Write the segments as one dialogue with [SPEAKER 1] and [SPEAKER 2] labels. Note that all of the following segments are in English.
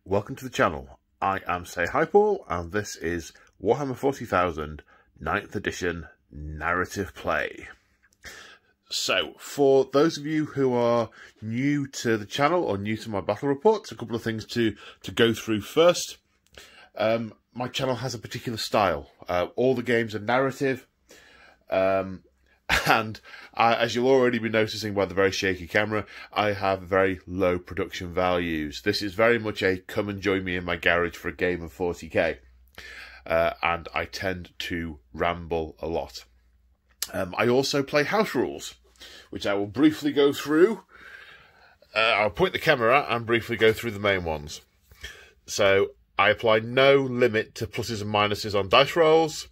[SPEAKER 1] welcome to the channel. I am Say Hi Paul, and this is Warhammer 40,000 9th edition narrative play. So, for those of you who are new to the channel or new to my battle reports, a couple of things to go through first. My channel has a particular style. All the games are narrative, and as you'll already be noticing by the very shaky camera, I have very low production values. This is very much a come and join me in my garage for a game of 40k. And I tend to ramble a lot. I also play house rules, which I will briefly go through. I'll point the camera at and briefly go through the main ones. So, I apply no limit to pluses and minuses on dice rolls.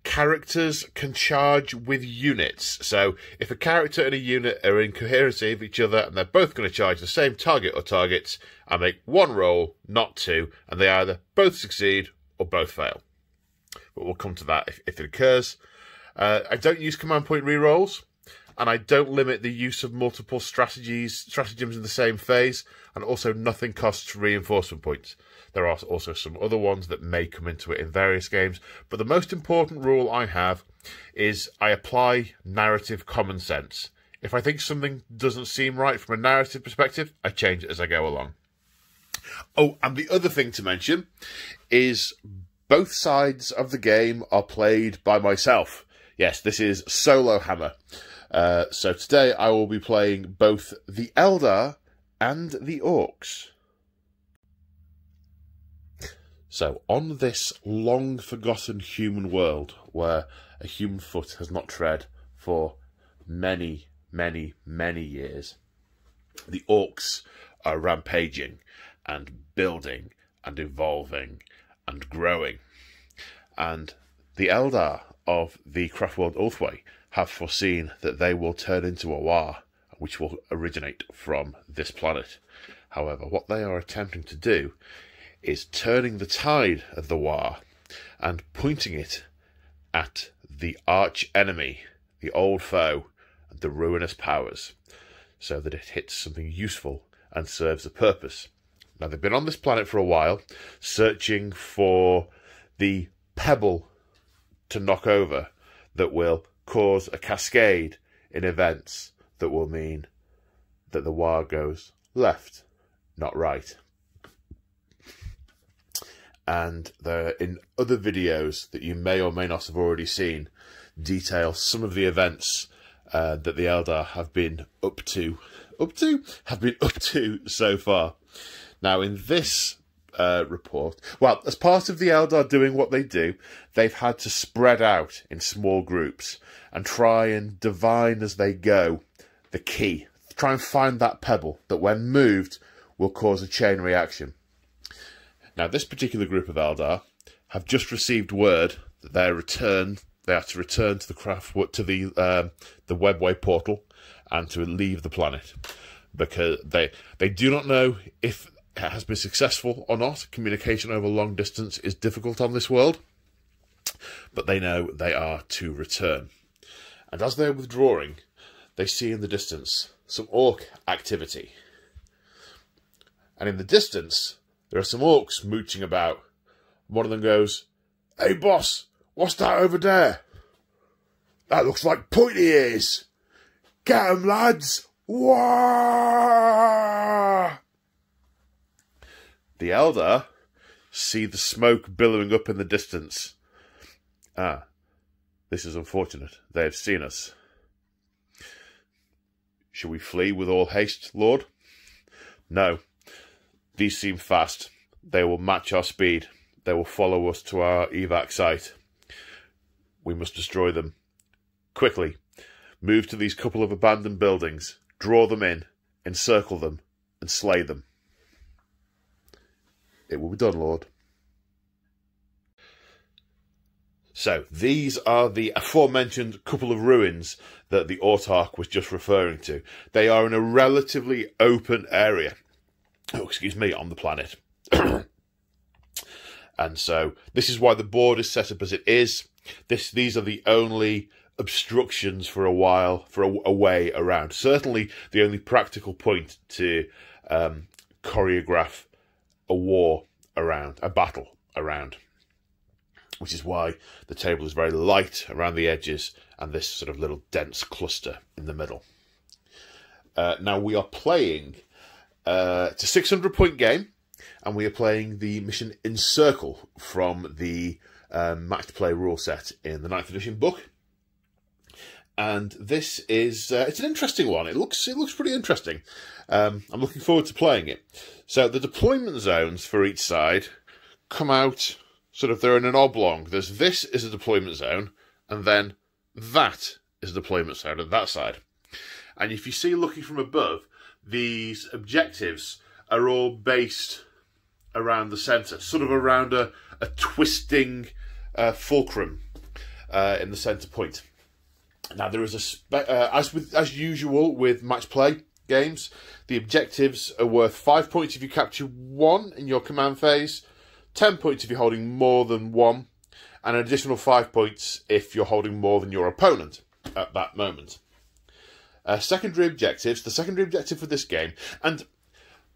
[SPEAKER 1] Characters can charge with units. So if a character and a unit are in coherency of each other and they're both going to charge the same target or targets, I make one roll, not two, and they either both succeed or both fail. But we'll come to that if it occurs. I don't use command point rerolls, and I don't limit the use of multiple stratagems in the same phase, and also nothing costs reinforcement points. There are also some other ones that may come into it in various games, but the most important rule I have is I apply narrative common sense. If I think something doesn't seem right from a narrative perspective, I change it as I go along. Oh, and the other thing to mention is both sides of the game are played by myself. Yes, this is solo hammer. So today I will be playing both the Eldar and the Orks. So, on this long-forgotten human world, where a human foot has not tread for many, many, many years, the Orks are rampaging and building and evolving and growing. And the Eldar of the Craftworld Ulthwe have foreseen that they will turn into a war, which will originate from this planet. However, what they are attempting to do is turning the tide of the war and pointing it at the arch enemy, the old foe, and the ruinous powers, so that it hits something useful and serves a purpose. Now, they've been on this planet for a while, searching for the pebble to knock over that will cause a cascade in events that will mean that the war goes left, not right. And in other videos that you may or may not have already seen, detail some of the events that the Eldar have been up to so far. Now, in this report, well, as part of the Eldar doing what they do, they've had to spread out in small groups and try and divine as they go the key. Try and find that pebble that, when moved, will cause a chain reaction. Now, this particular group of Eldar have just received word that they have to return to the webway portal and to leave the planet, because they do not know if it has been successful or not. Communication over long distance is difficult on this world, but they know they are to return. And as they're withdrawing, they see in the distance some orc activity. And in the distance, there are some orcs mooching about. One of them goes, "Hey boss, what's that over there? That looks like pointy ears. Get 'em, lads. Wah!" The Eldar see the smoke billowing up in the distance. Ah, this is unfortunate. They have seen us. Shall we flee with all haste, Lord? No. These seem fast. They will match our speed. They will follow us to our evac site. We must destroy them. Quickly, move to these couple of abandoned buildings, draw them in, encircle them, and slay them. It will be done, Lord. So, these are the aforementioned couple of ruins that the Autarch was just referring to. They are in a relatively open area. Oh, excuse me, on the planet. And so this is why the board is set up as it is. These are the only obstructions for a while, for a way around. Certainly the only practical point to choreograph a war around, a battle around, which is why the table is very light around the edges and this sort of little dense cluster in the middle. Now we are playing, it's a 600-point game, and we are playing the mission Encircle from the match play rule set in the 9th edition book. And this is, it's an interesting one. It looks pretty interesting. I'm looking forward to playing it. So the deployment zones for each side come out, sort of, they're in an oblong. There's this is a deployment zone, and then that is a deployment zone on that side. And if you see, looking from above, these objectives are all based around the centre, sort of around a twisting fulcrum in the centre point. Now, there is as usual with match play games, the objectives are worth 5 points if you capture one in your command phase, 10 points if you're holding more than one, and an additional 5 points if you're holding more than your opponent at that moment. Secondary objectives. The secondary objective for this game, and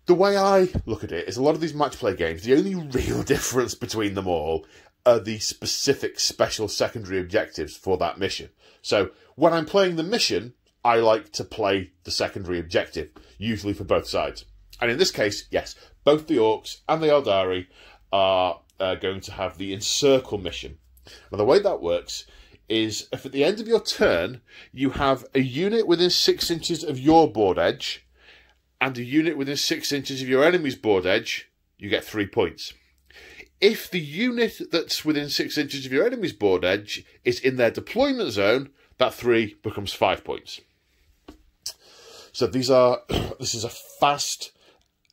[SPEAKER 1] the way I look at it, is a lot of these match play games, the only real difference between them all are the specific special secondary objectives for that mission. So when I'm playing the mission, I like to play the secondary objective, usually for both sides. And in this case, yes, both the Orks and the Eldari are going to have the Encircle mission. Now, the way that works is if at the end of your turn, you have a unit within 6 inches of your board edge and a unit within 6 inches of your enemy's board edge, you get 3 points. If the unit that's within 6 inches of your enemy's board edge is in their deployment zone, that 3 becomes 5 points. So this is a fast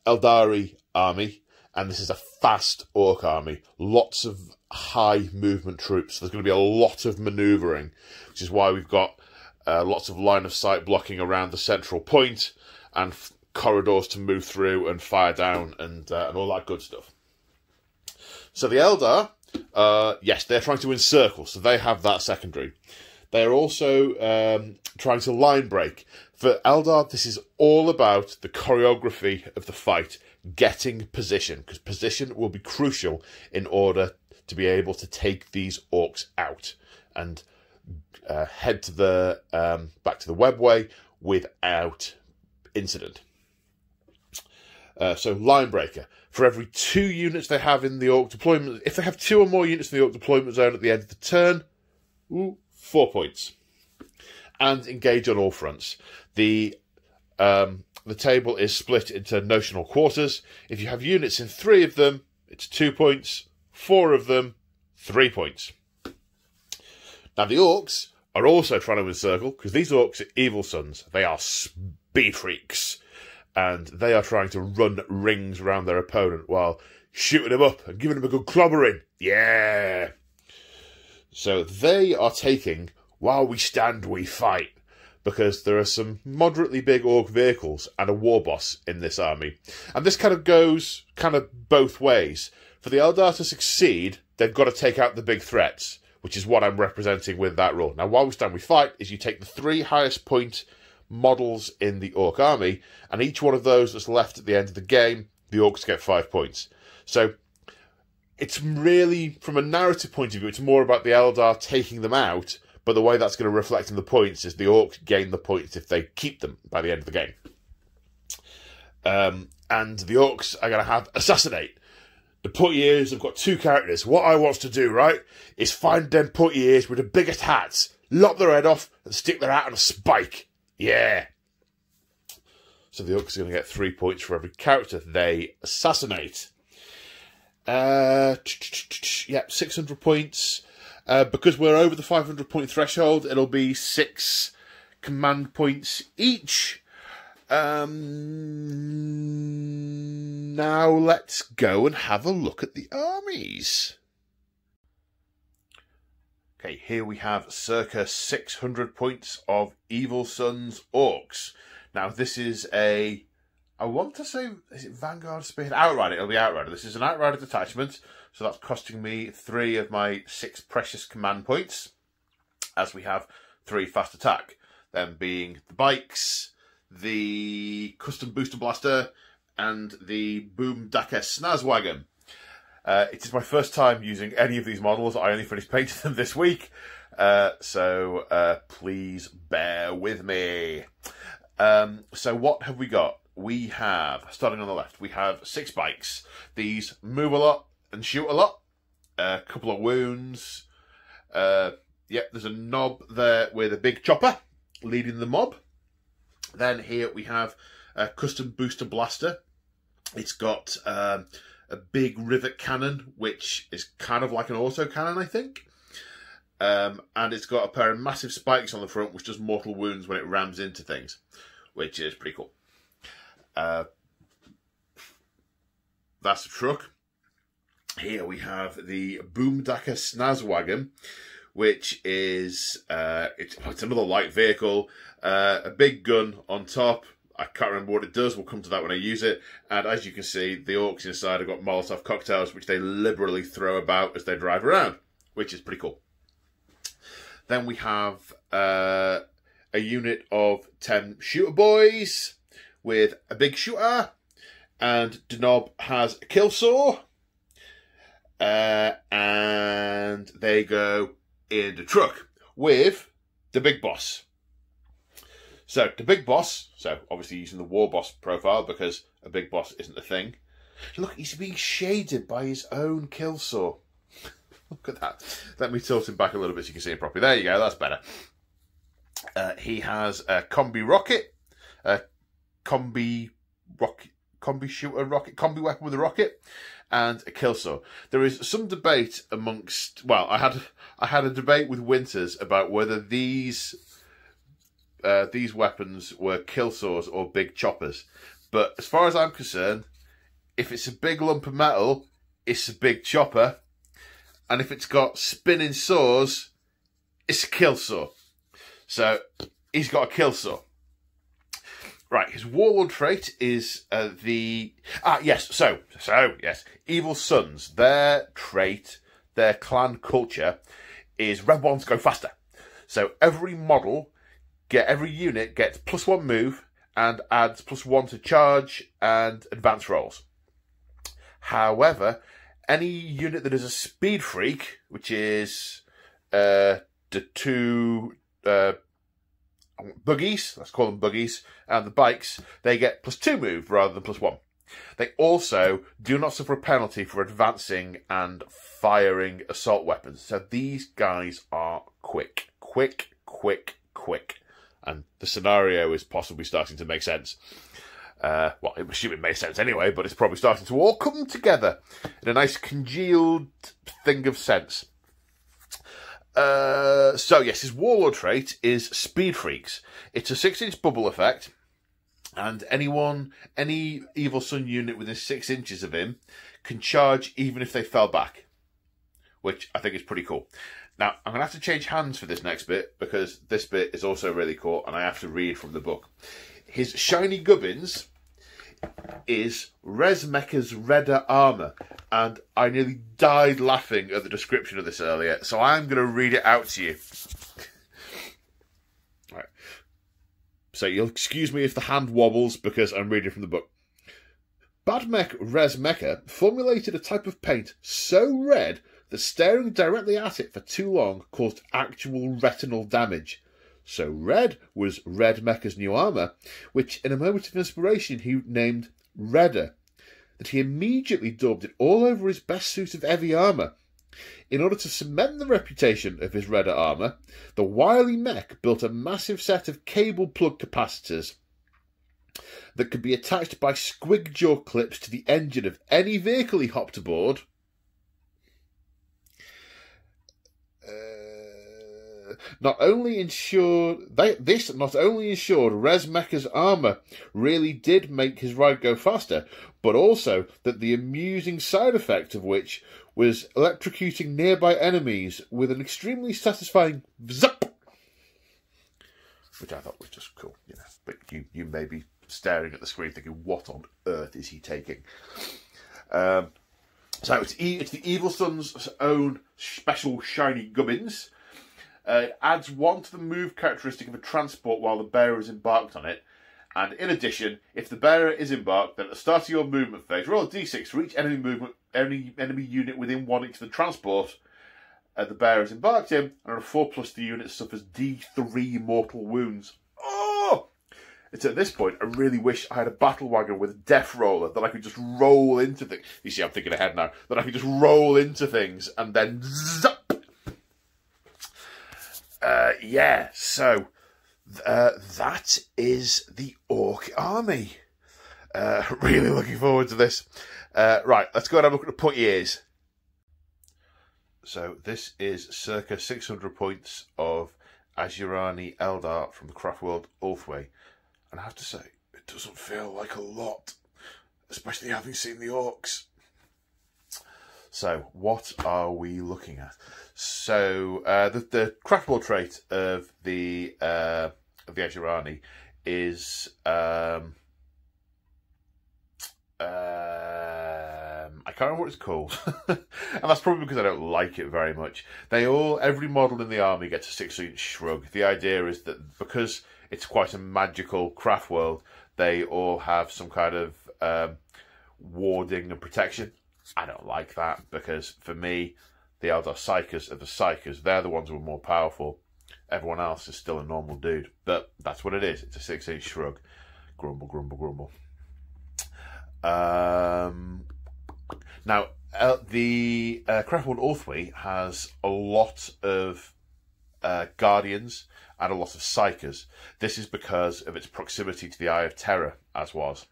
[SPEAKER 1] Eldari army, and this is a fast Orc army. Lots of high movement troops. There's going to be a lot of manoeuvring, which is why we've got lots of line of sight blocking around the central point, and corridors to move through and fire down, and all that good stuff. So the Eldar, yes, they're trying to encircle, so they have that secondary. They're also trying to line break. For Eldar, this is all about the choreography of the fight, getting position, because position will be crucial in order to be able to take these Orcs out and head to the back to the webway without incident. So line breaker. For every 2 units they have in the Orc deployment, if they have 2 or more units in the Orc deployment zone at the end of the turn, 4 points. And engage on all fronts. The table is split into notional quarters. If you have units in 3 of them, it's 2 points. 4 of them, 3 points. Now the Orcs are also trying to encircle, because these Orcs are Evil Sunz. They are speed freaks. And they are trying to run rings around their opponent while shooting him up and giving him a good clobbering. Yeah! So they are taking While We Stand, We Fight, because there are some moderately big Orc vehicles and a war boss in this army. And this kind of goes both ways. For the Eldar to succeed, they've got to take out the big threats, which is what I'm representing with that rule. Now, While We Stand, We Fight is you take the 3 highest point models in the Orc army, and each one of those that's left at the end of the game, the Orcs get 5 points. So it's really, from a narrative point of view, it's more about the Eldar taking them out, but the way that's going to reflect in the points is the Orcs gain the points if they keep them by the end of the game. And the Orcs are going to have Assassinate. The putty ears have got 2 characters. What I wants to do, right, is find them putty ears with the biggest hats, lop their head off, and stick their hat on a spike. Yeah. So the Orcs are going to get 3 points for every character they assassinate. Yeah, 600 points. Because we're over the 500 point threshold, it'll be 6 command points each. Now let's go and have a look at the armies. Okay, here we have circa 600 points of Evil Sunz Orcs. Now this is I want to say, is it Vanguard, Spearhead? Outrider, it'll be Outrider. This is an Outrider detachment, so that's costing me 3 of my 6 precious command points, as we have 3 fast attack, them being the bikes, the custom booster blaster, and the Boomdaka Snazwagon. It is my first time using any of these models. I only finished painting them this week, so please bear with me. So what have we got? We have, starting on the left, we have 6 bikes. These move a lot and shoot a lot. A couple of wounds. Yep, there's a knob there with a big chopper leading the mob. Then here we have a custom booster blaster. It's got a big Rivet Cannon, which is kind of like an auto cannon, I think. And it's got a pair of massive spikes on the front, which does mortal wounds when it rams into things, which is pretty cool. That's the truck. Here we have the Boomdaka Snazwagon, which is it's another light vehicle, a big gun on top. I can't remember what it does. We'll come to that when I use it. And as you can see, the Orks inside have got Molotov cocktails, which they liberally throw about as they drive around, which is pretty cool. Then we have a unit of 10 shooter boys with a big shooter, and Denob has a kill saw, and they go in the truck with the big boss. So the big boss, so obviously using the war boss profile because a big boss isn't a thing. Look, he's being shaded by his own kill saw. Look at that. Let me tilt him back a little bit so you can see him properly. There you go, that's better. He has a combi rocket, a combi shooter rocket, combi weapon with a rocket, and a kill saw. There is some debate amongst, well, I had a debate with Winters about whether these weapons were kill saws or big choppers. But as far as I'm concerned, if it's a big lump of metal, it's a big chopper. And if it's got spinning saws, it's a kill saw. So he's got a kill saw. Right, his warlord trait is yes, Evil Sunz, their trait, their clan culture is red ones go faster. So every unit gets +1 move and adds +1 to charge and advance rolls. However, any unit that is a speed freak, which is the 2 buggies, let's call them buggies, and the bikes, they get +2 move rather than +1. They also do not suffer a penalty for advancing and firing assault weapons. So these guys are quick. And the scenario is possibly starting to make sense. Well, I assume it makes sense anyway, but it's probably starting to all come together in a nice congealed thing of sense. So yes, his warlord trait is Speed Freaks. It's a 6-inch bubble effect, and any Evil Sunz unit within 6 inches of him can charge even if they fell back, which I think is pretty cool. Now, I'm going to have to change hands for this next bit, because this bit is also really cool, and I have to read from the book. His shiny gubbins is Rezmeka's Redder armour, and I nearly died laughing at the description of this earlier, so I'm going to read it out to you. Right. So you'll excuse me if the hand wobbles, because I'm reading from the book. Badmech Rezmeka formulated a type of paint so red that staring directly at it for too long caused actual retinal damage. So red was Red Mecha's new armour, which in a moment of inspiration he named Redder, that he immediately daubed it all over his best suit of heavy armour. In order to cement the reputation of his Redder armour, the wily mech built a massive set of cable plug capacitors that could be attached by squig jaw clips to the engine of any vehicle he hopped aboard. Not only ensured Rezmeka's armour really did make his ride go faster, but also that the amusing side effect of which was electrocuting nearby enemies with an extremely satisfying zup, which I thought was just cool, you know. But you may be staring at the screen thinking, what on earth is he taking? So it's the Evil Sunz's own special shiny gubbins. It adds 1 to the move characteristic of a transport while the bearer is embarked on it, And in addition, if the bearer is embarked, then at the start of your movement phase, roll a d6 for each enemy unit within 1 inch of the transport the bearer is embarked in, and on a 4+, the unit suffers d3 mortal wounds. Oh! It's at this point I really wish I had a battle wagon with a death roller that I could just roll into things. You see, I'm thinking ahead now. That I could just roll into things and then zap. Yeah, so that is the Orc army. Really looking forward to this. Right, let's go and have a look at the pointy ears. So this is circa 600 points of Asuryani Eldar from the Craftworld Ulthwe. And I have to say, it doesn't feel like a lot, especially having seen the Orks. So, what are we looking at? So, the Craftworld trait of the Asuryani is I can't remember what it's called, and that's probably because I don't like it very much. Every model in the army gets a 6-inch shrug. The idea is that because it's quite a magical craft world, they all have some kind of warding and protection. I don't like that, because for me, the Eldar Psychers are the Psychers. They're the ones who are more powerful. Everyone else is still a normal dude. But that's what it is. It's a 6-inch shrug. Grumble, grumble, grumble. Now, the Craftworld Ulthwe has a lot of Guardians and a lot of Psychers. This is because of its proximity to the Eye of Terror, as was.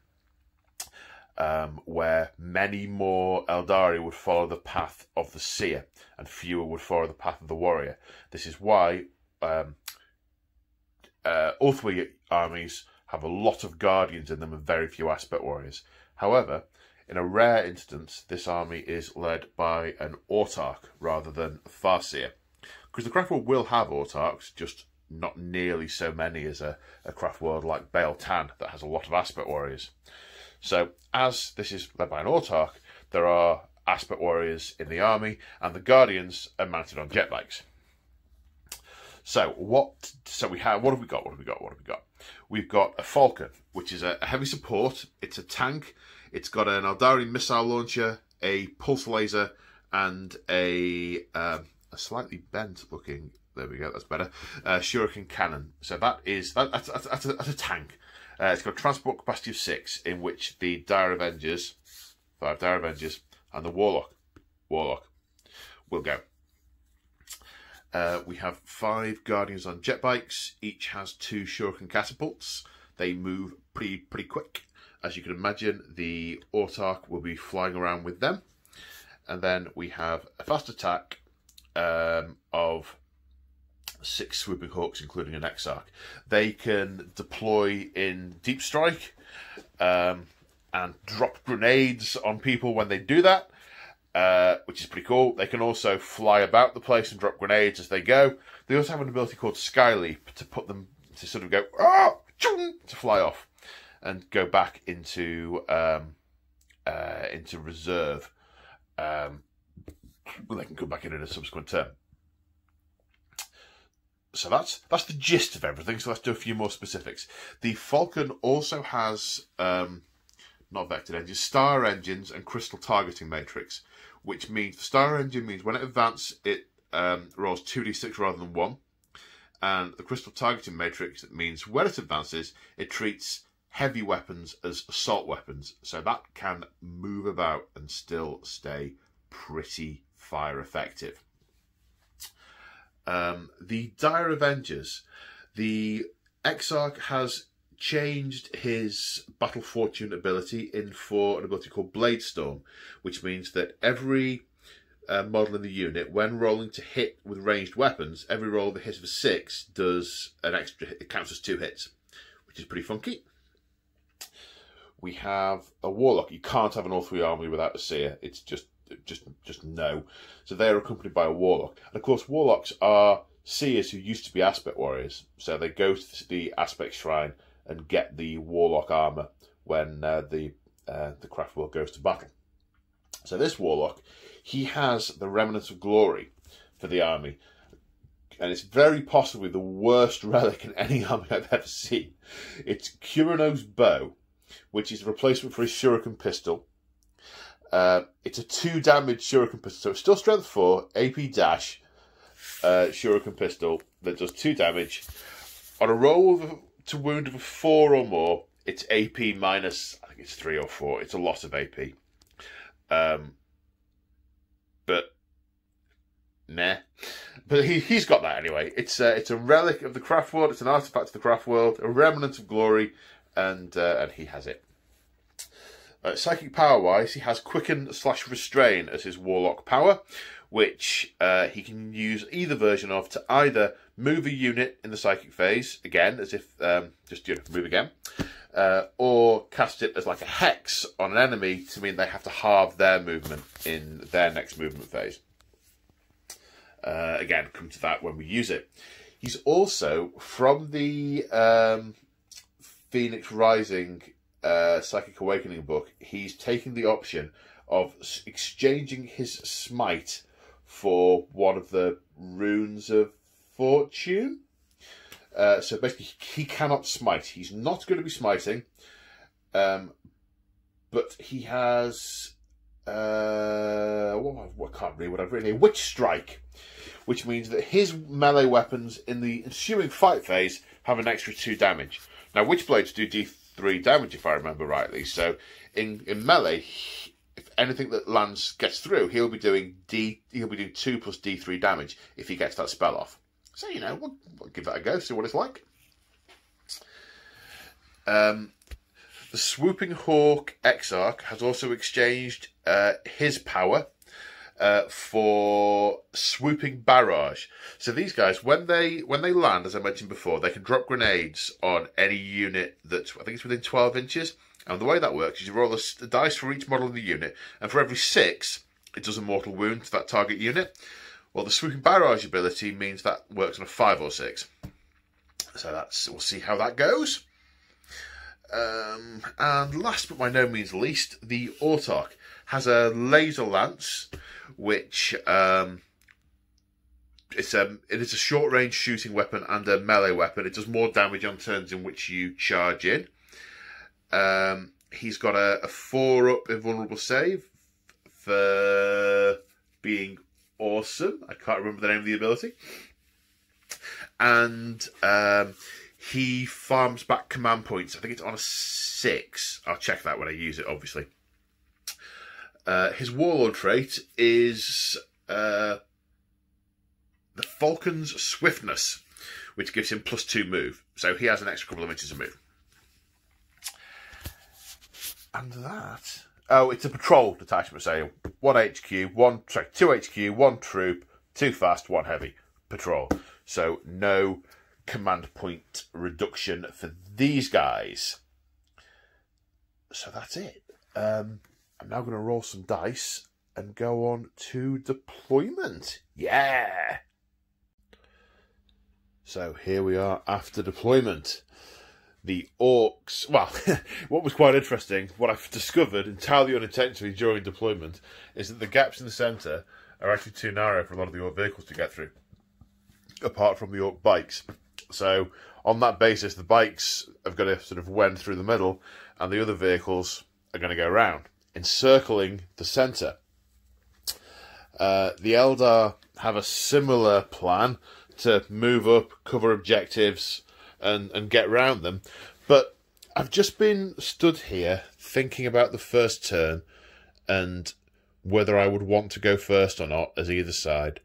[SPEAKER 1] Where many more Eldari would follow the path of the Seer, and fewer would follow the path of the Warrior. This is why Ulthwe armies have a lot of Guardians in them and very few Aspect Warriors. However, in a rare instance, this army is led by an Autarch rather than a Farseer. Because the Craftworld will have Autarchs, just not nearly so many as a Craftworld like Baal Tan that has a lot of Aspect Warriors. So, as this is led by an Autarch, there are Aspect Warriors in the army, and the Guardians are mounted on jet bikes. So, what have we got? What have we got? We've got a Falcon, which is a heavy support. It's a tank. It's got an Eldari missile launcher, a pulse laser, and a slightly bent looking, there we go, that's better, shuriken cannon. So that's a tank. It's got a transport capacity of 6, in which the Dire Avengers, 5 Dire Avengers, and the Warlock will go. We have 5 Guardians on jet bikes. Each has 2 shuriken catapults. They move pretty quick. As you can imagine, the Autarch will be flying around with them. And then we have a fast attack of 6 swooping hawks, including an Exarch. They can deploy in deep strike and drop grenades on people when they do that, which is pretty cool. They can also fly about the place and drop grenades as they go. They also have an ability called Sky Leap to put them to sort of go to fly off and go back into reserve. They can come back in a subsequent turn. So that's the gist of everything. So let's do a few more specifics. The Falcon also has not vectored engines, star engines, and crystal targeting matrix, which means the star engine means when it advances, it rolls 2d6 rather than 1, and the crystal targeting matrix means when it advances, it treats heavy weapons as assault weapons, so that can move about and still stay pretty fire effective. The Dire Avengers, the Exarch has changed his Battle Fortune ability for an ability called Blade Storm, which means that every model in the unit, when rolling to hit with ranged weapons, every roll that hits for 6 does an extra hit. It counts as 2 hits, which is pretty funky. We have a Warlock. You can't have an Ulthwe army without a Seer. It's just no. So they're accompanied by a Warlock. And of course, Warlocks are Seers who used to be Aspect Warriors. So they go to the Aspect Shrine and get the Warlock armour when the Craftworld goes to battle. So this Warlock, he has the Remnants of Glory for the army. and it's very possibly the worst relic in any army I've ever seen. It's Kurino's bow, which is a replacement for his shuriken pistol. It's a 2 damage shuriken pistol, so it's still strength 4, AP dash, shuriken pistol that does 2 damage. On a roll to wound of a 4 or more, it's AP minus, I think it's 3 or 4. It's a lot of AP. But nah. But he's got that anyway. It's a relic of the craft world. It's an artifact of the craft world, a remnant of glory, and he has it. Psychic power wise, he has Quicken/Restrain as his Warlock power, which he can use either version of to either move a unit in the psychic phase again, as if just move again, or cast it as like a hex on an enemy to mean they have to halve their movement in their next movement phase. Again, come to that when we use it. He's also, from the Phoenix Rising Psychic Awakening book, he's taking the option of exchanging his smite for one of the runes of fortune. So basically, he cannot smite. He's not going to be smiting, but he has I can't read what I've written here. Witch Strike, which means that his melee weapons in the ensuing fight phase have an extra 2 damage. Now, Witchblades do D3 damage, if I remember rightly. So in melee, if anything that lands gets through, he'll be doing 2 plus D3 damage if he gets that spell off. So we'll give that a go, see what it's like. The Swooping Hawk Exarch has also exchanged his power for Swooping Barrage. So these guys, when they land, as I mentioned before, they can drop grenades on any unit that I think it's within 12 inches. And the way that works is you roll a dice for each model of the unit, and for every 6, it does a mortal wound to that target unit. Well, the Swooping Barrage ability means that works on a 5 or 6. So we'll see how that goes. And last but by no means least, the Orks has a laser lance, which it is a short range shooting weapon and a melee weapon. It does more damage on turns in which you charge in. He's got a 4-up invulnerable save for being awesome. I can't remember the name of the ability. And he farms back command points. I think it's on a 6. I'll check that when I use it, obviously. His Warlord trait is the Falcon's Swiftness, which gives him +2 move. So he has an extra couple of inches of move. And that... Oh, it's a patrol detachment, so 2 HQ, 1 troop, 2 fast, 1 heavy. Patrol. So no command point reduction for these guys. So that's it. I'm now going to roll some dice and go on to deployment. Yeah! So here we are after deployment. The Orks, well, what was quite interesting, what I've discovered entirely unintentionally during deployment, is that the gaps in the centre are actually too narrow for a lot of the Ork vehicles to get through, apart from the Ork bikes. So, on that basis, the bikes have got to sort of wend through the middle, and the other vehicles are going to go around, encircling the centre. The Eldar have a similar plan to move up, cover objectives, and get round them. But I've just been stood here thinking about the first turn and whether I would want to go first or not as either side.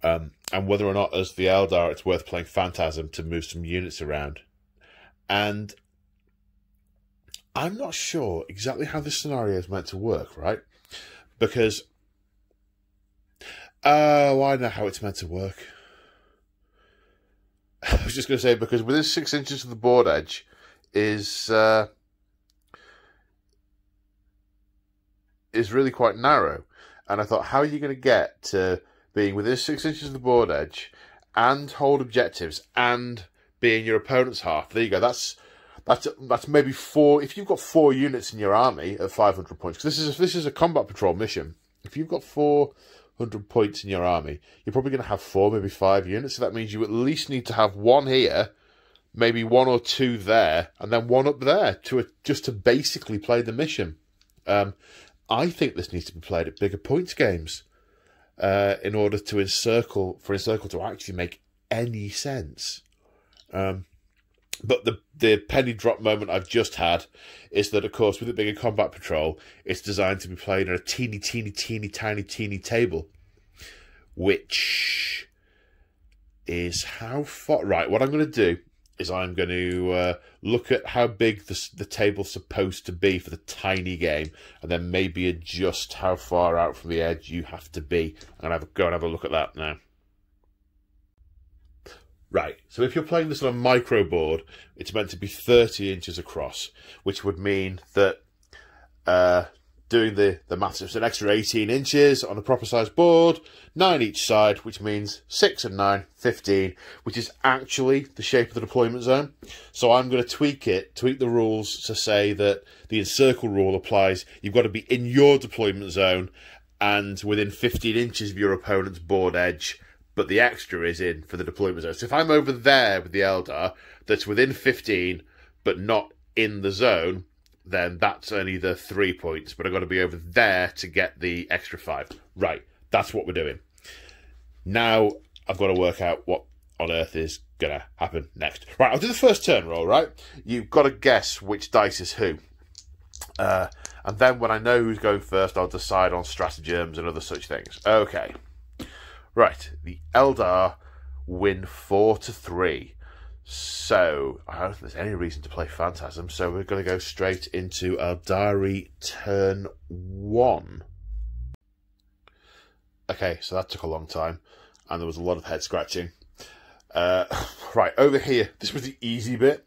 [SPEAKER 1] And whether or not as the Eldar it's worth playing Phantasm to move some units around. And I'm not sure exactly how this scenario is meant to work, right? Because... Oh, I know how it's meant to work. I was just going to say, because within 6 inches of the board edge is really quite narrow. And I thought, how are you going to get to being within 6 inches of the board edge and hold objectives and be in your opponent's half? There you go. That's maybe 4. If you've got 4 units in your army at 500 points, because this is a combat patrol mission. If you've got 4 100 points in your army, you're probably going to have 4, maybe 5 units. So that means you at least need to have 1 here, maybe 1 or 2 there, and then 1 up there just to basically play the mission. I think this needs to be played at bigger points games in order for Encircle to actually make any sense. But the penny drop moment I've just had is that, of course, with it being a combat patrol, it's designed to be played on a teeny table, which is how far... Right, what I'm going to do is I'm going to look at how big the table's supposed to be for the tiny game, and then maybe adjust how far out from the edge you have to be. I'm going to go and have a look at that now. Right, so if you're playing this on a micro board, it's meant to be 30 inches across, which would mean that doing the maths, it's an extra 18 inches on a proper sized board, 9 each side, which means 6 and 9, 15, which is actually the shape of the deployment zone. So I'm going to tweak the rules to say that the encircle rule applies. You've got to be in your deployment zone and within 15 inches of your opponent's board edge, but the extra is in for the deployment zone. So if I'm over there with the Eldar, that's within 15, but not in the zone, then that's only the 3 points, but I've got to be over there to get the extra 5. Right, that's what we're doing. Now, I've got to work out what on earth is going to happen next. Right, I'll do the first turn roll, right? You've got to guess which dice is who. And then when I know who's going first, I'll decide on stratagems and other such things. Okay. Right, the Eldar win 4-3. So, I don't think there's any reason to play Phantasm, so we're going to go straight into Eldari turn 1. Okay, so that took a long time, and there was a lot of head scratching. Right, over here, this was the easy bit.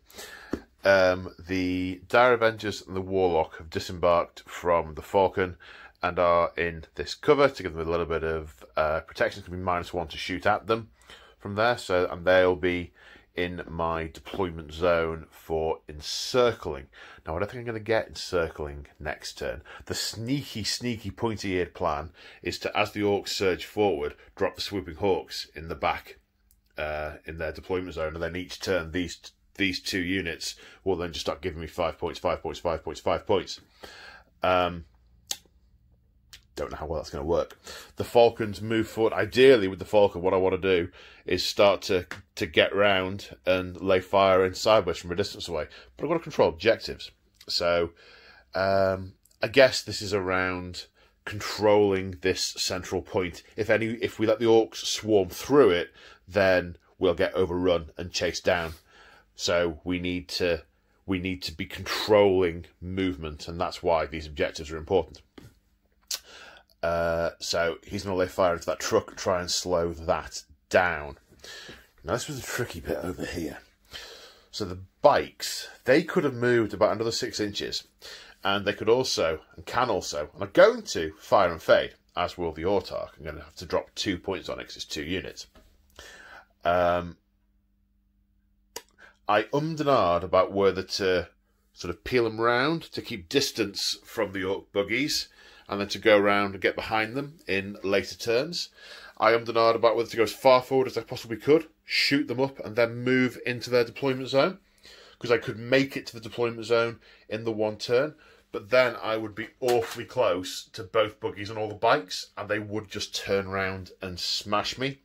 [SPEAKER 1] The Dire Avengers and the Warlock have disembarked from the Falcon and are in this cover to give them a little bit of protection. It's going to be -1 to shoot at them from there. So, and they'll be in my deployment zone for encircling. Now, I don't think I'm going to get encircling next turn. The sneaky, pointy-eared plan is to, as the Orcs surge forward, drop the Swooping Hawks in the back in their deployment zone, and then each turn these 2 units will then just start giving me 5 points, 5 points, 5 points, 5 points. Don't know how well that's going to work. The Falcons move forward. Ideally, with the Falcon, what I want to do is start to get round and lay fire in sideways from a distance away. But I've got to control objectives. So, I guess this is around controlling this central point. If we let the Orcs swarm through it, then we'll get overrun and chased down. So we need to be controlling movement, and that's why these objectives are important. So he's going to lay fire into that truck, try and slow that down. Now this was the tricky bit over here. So the bikes, they could have moved about another 6 inches, and they could also, and can also, and are going to fire and fade, as will the Autarch. I'm going to have to drop 2 points on it because it's 2 units. I ummed and ahed about whether to sort of peel them round to keep distance from the Orc buggies, and then to go around and get behind them in later turns. I ummed and ahed about whether to go as far forward as I possibly could, shoot them up, and then move into their deployment zone, because I could make it to the deployment zone in the 1 turn, but then I would be awfully close to both buggies and all the bikes, and they would just turn around and smash me.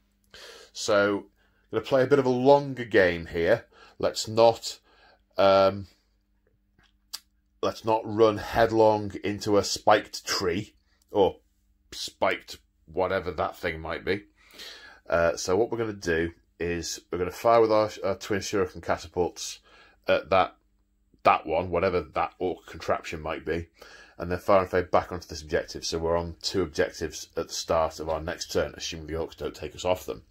[SPEAKER 1] So, I'm going to play a bit of a longer game here. Let's not run headlong into a spiked tree, or spiked whatever that thing might be. So what we're going to do is we're going to fire with our twin shuriken catapults at that one, whatever that Orc contraption might be, and then fire and fade back onto this objective. So we're on 2 objectives at the start of our next turn, assuming the Orcs don't take us off them.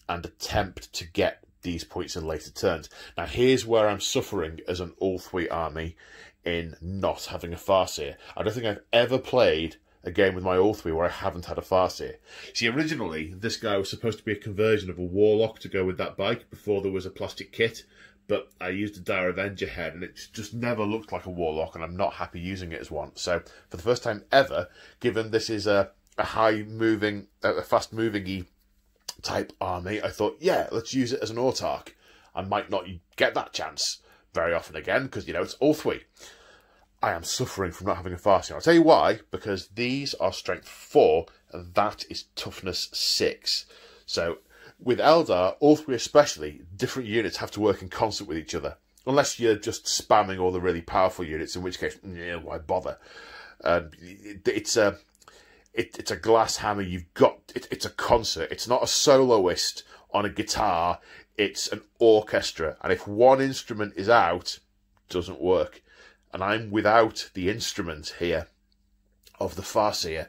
[SPEAKER 1] And attempt to get these points in later turns. Now, here's where I'm suffering as an Ulthwe army in not having a Farseer. I don't think I've ever played a game with my Ulthwe where I haven't had a Farseer. See, originally, this guy was supposed to be a conversion of a Warlock to go with that bike before there was a plastic kit, but I used a Dire Avenger head, and it just never looked like a Warlock, and I'm not happy using it as one. So, for the first time ever, given this is a high-moving, a fast-moving-y type army, I thought, yeah, let's use it as an Autarch. I might not get that chance very often again, because, you know, it's Ulthwe. I am suffering from not having a Farseer. I'll tell you why, because these are strength 4, and that is toughness 6. So, with Eldar, Ulthwe especially, different units have to work in concert with each other. Unless you're just spamming all the really powerful units, in which case, yeah, why bother? It's a glass hammer. It's a concert. It's not a soloist on a guitar. It's an orchestra. And if one instrument is out, it doesn't work. And I'm without the instrument here of the Farseer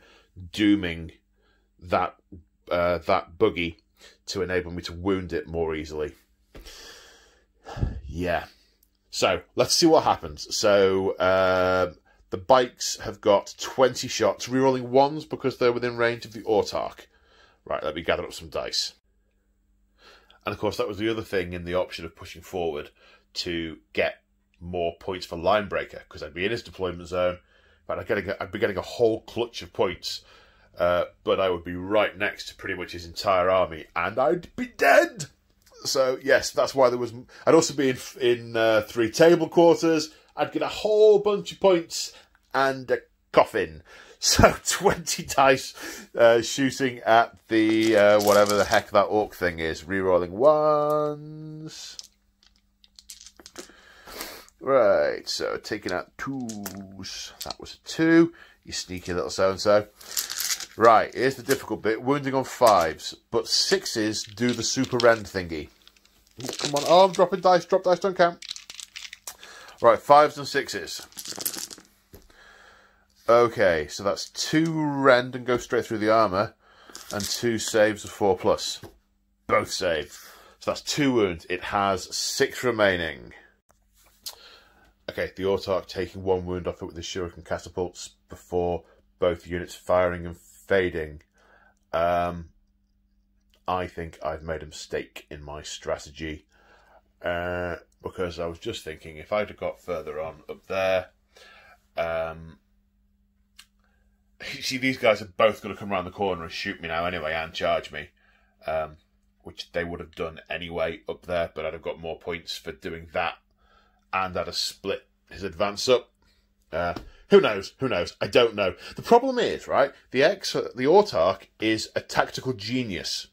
[SPEAKER 1] dooming that buggy to enable me to wound it more easily. Yeah. So, let's see what happens. So, the bikes have got 20 shots, rerolling 1s because they're within range of the Autarch. Right, let me gather up some dice. And of course, that was the other thing in the option of pushing forward to get more points for line breaker, because I'd be in his deployment zone, but I'd be getting a whole clutch of points, but I would be right next to pretty much his entire army, and I'd be dead. So yes, that's why there was. I'd also be in 3 table quarters. I'd get a whole bunch of points and a coffin. So 20 dice shooting at the whatever the heck that orc thing is. Rerolling 1s. Right, so taking out 2s. That was a 2. You sneaky little so-and-so. Right, here's the difficult bit. Wounding on 5s. But 6s do the super rend thingy. Come on. Oh, I'm dropping dice. Drop dice, don't count. Right, 5s and 6s. Okay, so that's 2 rend and go straight through the armour. And 2 saves of 4+. Both save. So that's 2 wounds. It has 6 remaining. Okay, the Autarch taking 1 wound off it with the shuriken catapults before both units firing and fading. I think I've made a mistake in my strategy, because I was just thinking if I'd have got further on up there, you see these guys are both going to come around the corner and shoot me now anyway and charge me, which they would have done anyway up there, but I'd have got more points for doing that. And I'd have split his advance up. Who knows? Who knows? I don't know. The problem is, right, the Autarch is a tactical genius.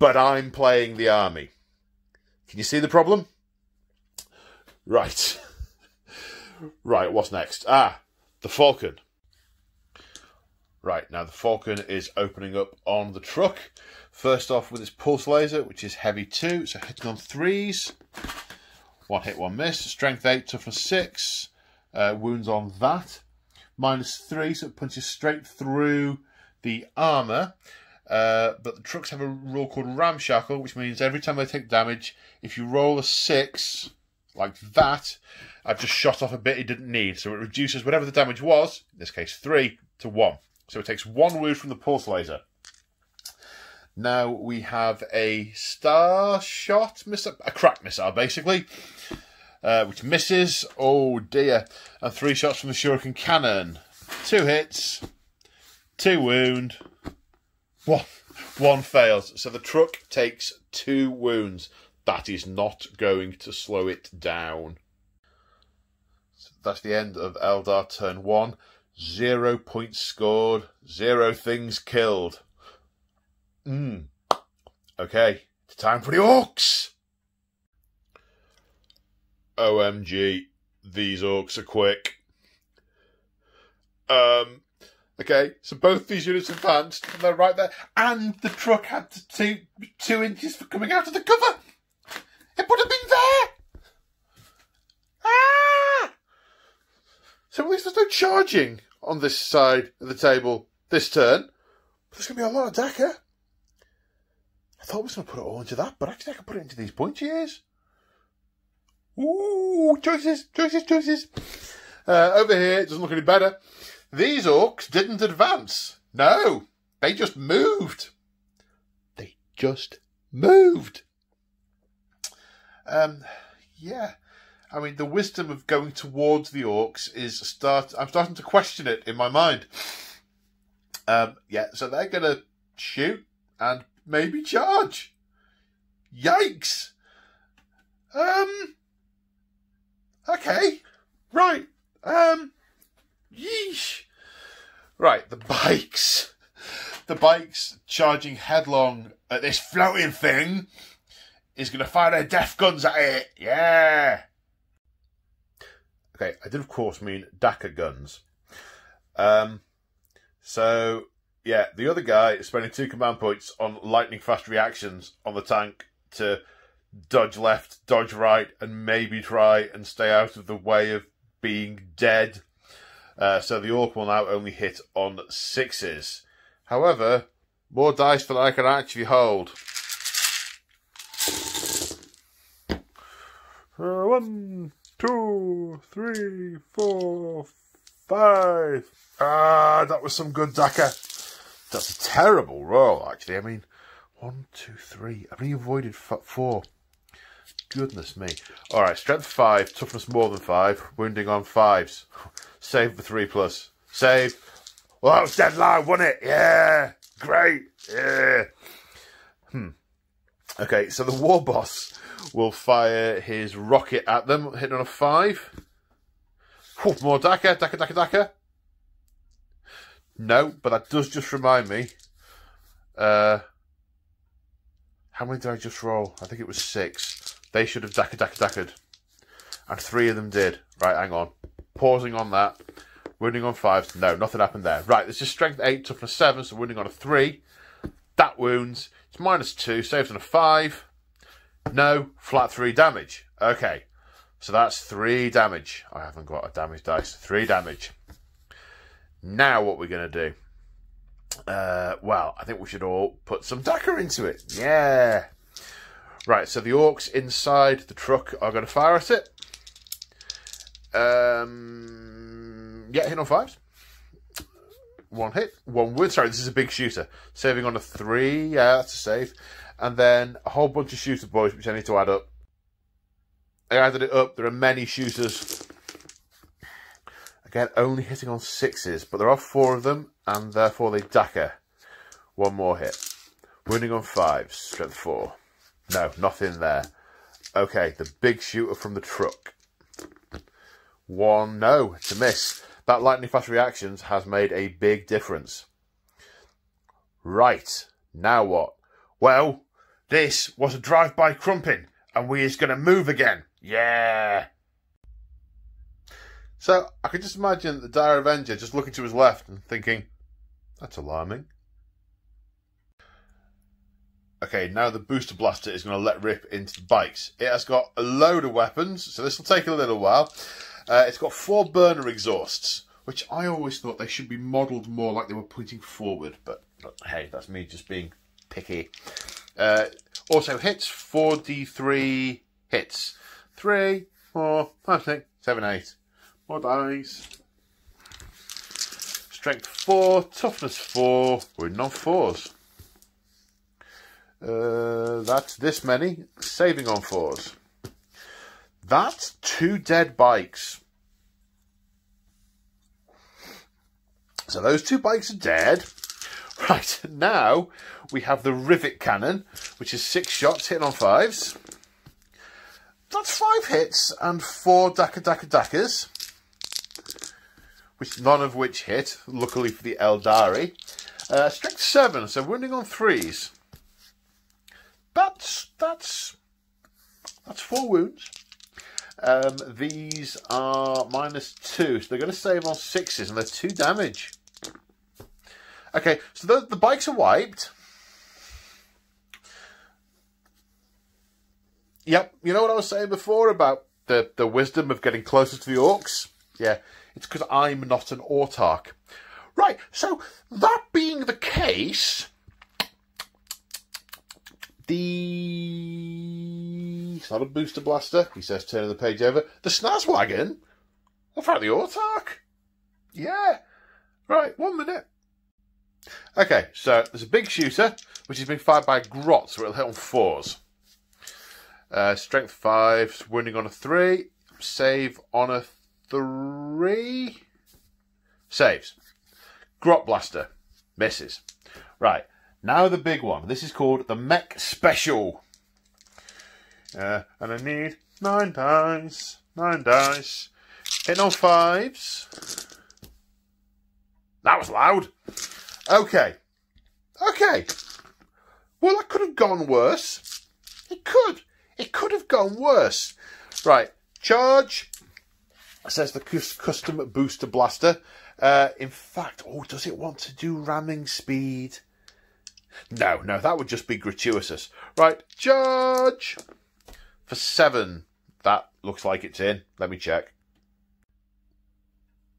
[SPEAKER 1] But I'm playing the army. Can you see the problem? Right. Right, what's next? Ah, the Falcon. Right, now the Falcon is opening up on the truck. First off with its pulse laser, which is heavy 2, so hitting on 3s. 1 hit, 1 miss. Strength 8, toughness 6. Wounds on that. -3, so it punches straight through the armour. But the trucks have a rule called Ramshackle, which means every time they take damage, if you roll a 6, like that, I've just shot off a bit it didn't need. So it reduces whatever the damage was, in this case 3, to 1. So it takes 1 wound from the pulse laser. Now we have a star shot missile, a crack missile basically, which misses. Oh dear. And 3 shots from the Shuriken Cannon. 2 hits, 2 wound, 1 fails. So the truck takes 2 wounds. That is not going to slow it down. So that's the end of Eldar turn 1. 0 points scored, 0 things killed. Okay, it's time for the Orks. OMG, these Orks are quick. Okay, so both these units advanced, and they're right there, and the truck had to 2 inches for coming out of the cover. It would have been there. Ah! So at least there's no charging on this side of the table this turn. But there's going to be a lot of Dakar. I thought I was going to put it all into that, but actually I can put it into these pointy ears. Ooh, choices, choices, choices. Over here, it doesn't look any better. These Orks didn't advance. No, they just moved. They just moved. Yeah. I mean, the wisdom of going towards the orcs I'm starting to question it in my mind. Yeah, so they're going to shoot and maybe charge. Yikes. Okay. Right. Yeesh. Right, the bikes. The bikes charging headlong at this floating thing is going to fire their death guns at it. Yeah. Okay, I did of course mean Daka guns. So, yeah, the other guy is spending 2 command points on lightning fast reactions on the tank to dodge left, dodge right, and maybe try and stay out of the way of being dead. So the orc will now only hit on 6s. However, more dice than I can actually hold. 1, 2, 3, 4, 5. Ah, that was some good Daka. That's a terrible roll, actually. I mean, 1, 2, 3. I've only avoided 4. Goodness me. Alright, strength 5, toughness more than 5, wounding on 5s. Save for 3+. Save. Well, that was deadline, wasn't it? Yeah. Great. Yeah. Okay, so the war boss will fire his rocket at them, hitting on a 5. Whew, more Daka, Daka, Daka, Daka. No, but that does just remind me. How many did I just roll? I think it was 6. They should have Daka, Daka, Daka'd. And 3 of them did. Right, hang on. Pausing on that. Wounding on 5s. No, nothing happened there. Right, this is strength 8, toughness 7, so wounding on a 3. That wounds. It's -2, saves on a 5. No, flat 3 damage. Okay, so that's 3 damage. I haven't got a damage dice. 3 damage. Now what we're going to do? Well, I think we should all put some Daka into it. Yeah. Right, so the orcs inside the truck are going to fire at it. Yeah, hit on 5s. 1 hit, 1 wound. Sorry, this is a big shooter. Saving on a 3. Yeah, that's a save. And then a whole bunch of shooter boys, which I need to add up. I added it up. There are many shooters. Again, only hitting on 6s, but there are 4 of them, and therefore they Daka. 1 more hit. Wounding on 5s. Strength 4. No, nothing there. Okay, the big shooter from the truck. 1. No, it's a miss. That lightning fast reactions has made a big difference. Right, now what? Well, this was a drive-by crumping, and we is going to move again. Yeah. So, I can just imagine the Dire Avenger just looking to his left and thinking, that's alarming. Okay, now the booster blaster is going to let rip into the bikes. It has got a load of weapons, so this will take a little while. It's got 4 burner exhausts, which I always thought they should be modelled more like they were pointing forward, but hey, that's me just being picky. Also hits, 4d3 hits. 3, 4, 5, 6, 7, 8. More dice. Strength 4, toughness 4, wounding on 4s. That's this many, saving on 4s. That's 2 dead bikes. So those 2 bikes are dead. Right, now we have the Rivet Cannon, which is 6 shots, hitting on 5s. That's 5 hits and 4 Daka Daka Dakas, which none of which hit, luckily for the Eldari. Strength 7, so wounding on 3s. That's 4 wounds. These are -2, so they're going to save on 6s, and they're 2 damage. Okay, so the bikes are wiped. Yep, you know what I was saying before about the wisdom of getting closer to the orcs? Yeah, it's because I'm not an autarch. Right, so that being the case, it's not a booster blaster, he says, turning the page over. The Snazwagon? What about the autarch? Yeah. Right, 1 minute. Okay, so there's a big shooter, which is being fired by Grot, so it'll hit on 4s. Strength 5, wounding on a 3, save on a 3. Saves. Grot Blaster. Misses. Right, now the big one. This is called the Mech Special. And I need 9 dice. 9 dice. Hitting on 5s. That was loud. Okay. Okay. Well, that could have gone worse. It could. It could have gone worse. Right. Charge. Says the custom booster blaster. In fact, oh, does it want to do ramming speed? No, that would just be gratuitous. Right. Charge. For 7. That looks like it's in. Let me check.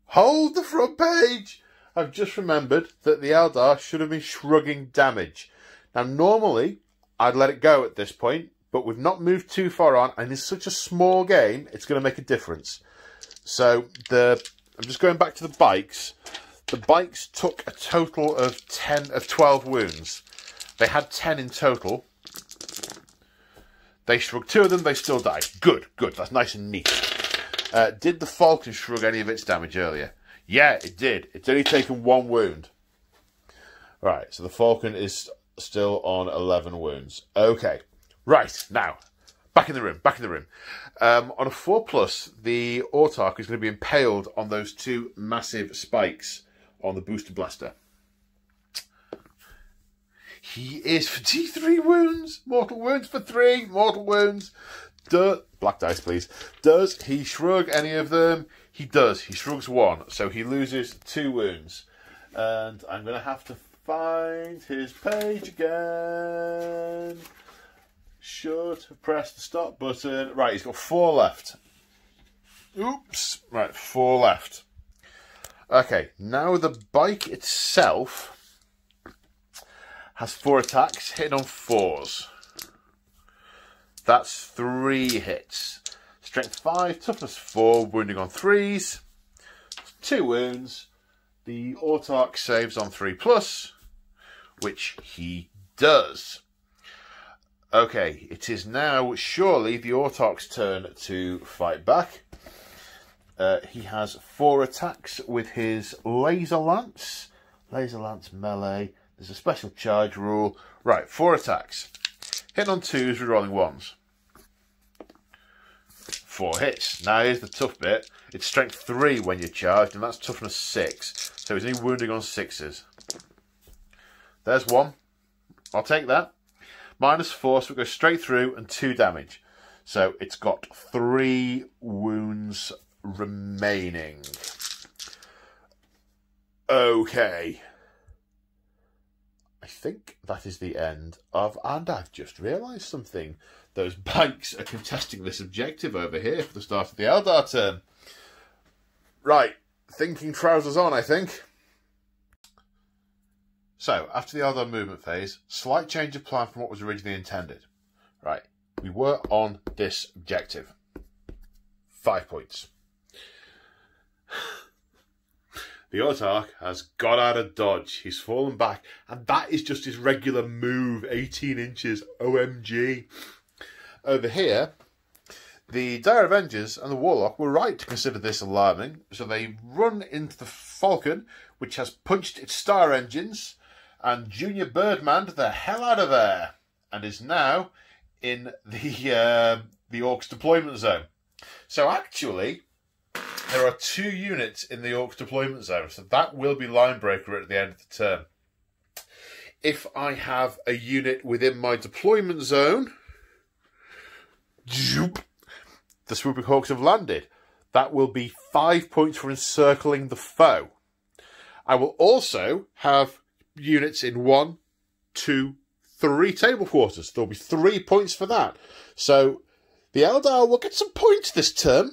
[SPEAKER 1] Hold the front page. I've just remembered that the Eldar should have been shrugging damage. Now, normally, I'd let it go at this point, but we've not moved too far on, and it's such a small game, it's going to make a difference. So, I'm just going back to the bikes. The bikes took a total of 12 wounds. They had 10 in total. They shrugged 2 of them, they still died. Good, that's nice and neat. Did the Falcon shrug any of its damage earlier? Yeah, it did. It's only taken 1 wound. Right, so the Falcon is still on 11 wounds. Okay, right, now, back in the room. On a 4+, the Autarch is going to be impaled on those 2 massive spikes on the booster blaster. He is for D3 wounds. Mortal wounds for 3. Mortal wounds. Black dice, please. Does he shrug any of them? He does. He shrugs 1. So he loses 2 wounds. And I'm going to have to find his page again. Should have pressed the stop button. Right, he's got 4 left. Oops. Right, 4 left. Okay, now the bike itself has 4 attacks, hitting on 4s. That's 3 hits. Strength 5, toughness 4, wounding on 3s. 2 wounds. The Autarch saves on 3+, which he does. Okay, it is now surely the Autarch's turn to fight back. He has 4 attacks with his Laser Lance. Laser Lance melee. There's a special charge rule. Right, 4 attacks. Hitting on 2s, rerolling 1s. 4 hits. Now here's the tough bit. It's strength 3 when you're charged, and that's toughness 6. So he's only wounding on 6s. There's 1. I'll take that. -4, so it goes straight through and 2 damage. So it's got 3 wounds remaining. Okay. I think that is the end of... And I've just realised something. Those bikes are contesting this objective over here for the start of the Eldar turn. Right. Thinking trousers on, I think. So, after the Eldar movement phase, slight change of plan from what was originally intended. Right. We were on this objective. 5 points. The Autarch has got out of dodge. He's fallen back. And that is just his regular move. 18 inches. OMG. Over here, the Dire Avengers and the Warlock were right to consider this alarming. So they run into the Falcon, which has punched its star engines, and Junior Birdman the hell out of there. And is now in the Orks deployment zone. So actually... there are 2 units in the Orks deployment zone, so that will be line breaker at the end of the turn. If I have a unit within my deployment zone, the Swooping Hawks have landed. That will be 5 points for encircling the foe. I will also have units in 1, 2, 3 table quarters. There'll be 3 points for that. So the Eldar will get some points this turn.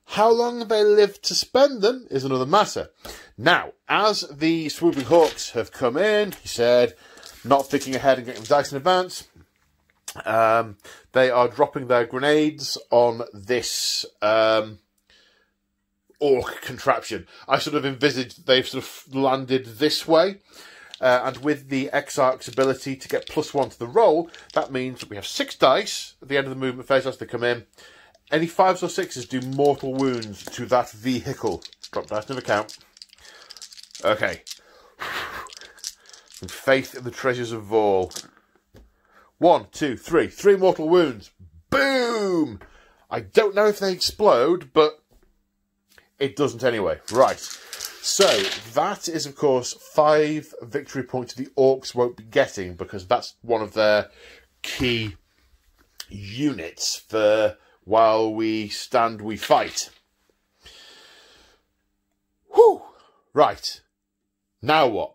[SPEAKER 1] How long they live to spend them is another matter. Now, as the Swooping Hawks have come in, he said, not thinking ahead and getting dice in advance, they are dropping their grenades on this Ork contraption. I sort of envisaged they've sort of landed this way. And with the Exarch's ability to get +1 to the roll, that means that we have 6 dice at the end of the movement phase as they come in. Any 5s or 6s do mortal wounds to that vehicle. Drop dice, never count. Okay. And faith in the treasures of Vol. 1, 2, 3. 3 mortal wounds. Boom! I don't know if they explode, but it doesn't anyway. Right. So, that is, of course, 5 victory points the Orks won't be getting, because that's one of their key units for while we stand, we fight. Whew! Right. Now what?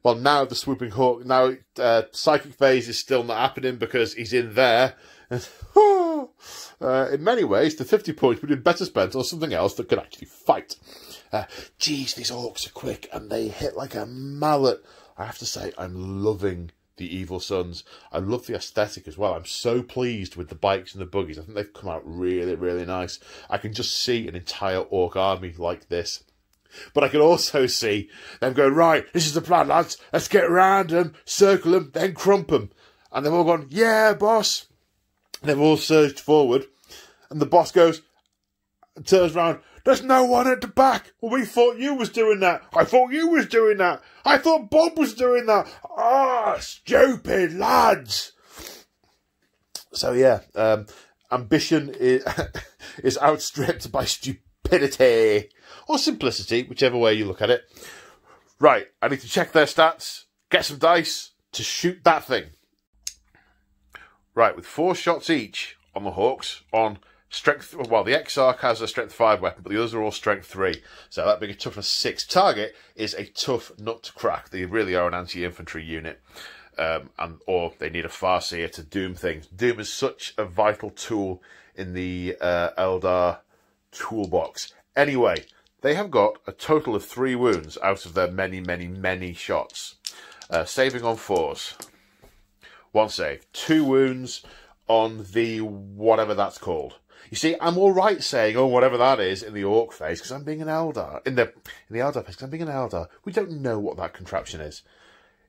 [SPEAKER 1] Well, now the Swooping Hawk, now Psychic Phase is still not happening because he's in there. In many ways, the 50 points would have been better spent on something else that could actually fight. Geez, these Orks are quick and they hit like a mallet. I have to say, I'm loving the Evil Sunz. I love the aesthetic as well. I'm so pleased with the bikes and the buggies. I think they've come out really, really nice. I can just see an entire Ork army like this. But I can also see them going, right, this is the plan, lads. Let's get around them, circle them, then crump them. And they've all gone, yeah, boss. And they've all surged forward. And the boss goes, turns around, there's no one at the back. Well, we thought you was doing that. I thought you was doing that. I thought Bob was doing that. Ah, stupid lads. So, yeah, ambition is outstripped by stupidity. Or simplicity, whichever way you look at it. Right, I need to check their stats, get some dice to shoot that thing. Right, with 4 shots each on the Hawks, on strength, well, the Exarch has a strength 5 weapon, but the others are all strength 3. So that being a toughness 6 target is a tough nut to crack. They really are an anti-infantry unit. Or they need a Farseer to doom things. Doom is such a vital tool in the Eldar toolbox. Anyway, they have got a total of 3 wounds out of their many, many, many shots. Saving on 4s. 1 save. 2 wounds on the whatever that's called. You see, I'm all right saying, oh, whatever that is in the Orc phase, because I'm being an Eldar. In the Eldar phase, because I'm being an Eldar. We don't know what that contraption is.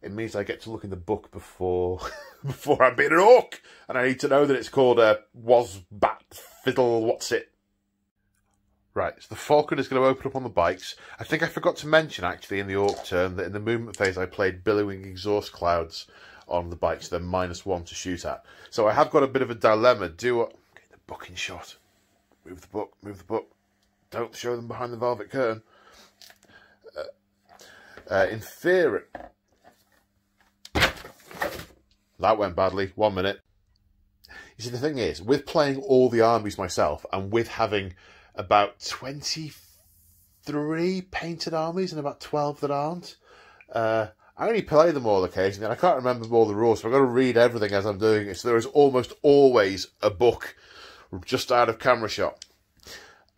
[SPEAKER 1] It means I get to look in the book before before I'm being an Orc. And I need to know that it's called Wazbat Fiddle What's It. Right, so the Falcon is going to open up on the bikes. I think I forgot to mention, actually, in the Orc turn, that in the movement phase I played Billowing Exhaust Clouds on the bikes. They're -1 to shoot at. So I have got a bit of a dilemma. Get the book in shot. Move the book, move the book. Don't show them behind the velvet curtain. In theory... That went badly. 1 minute. You see, the thing is, with playing all the armies myself, and with having about 23 painted armies and about 12 that aren't, I only play them all occasionally, and I can't remember all the rules, so I've got to read everything as I'm doing it. So there is almost always a book just out of camera shot.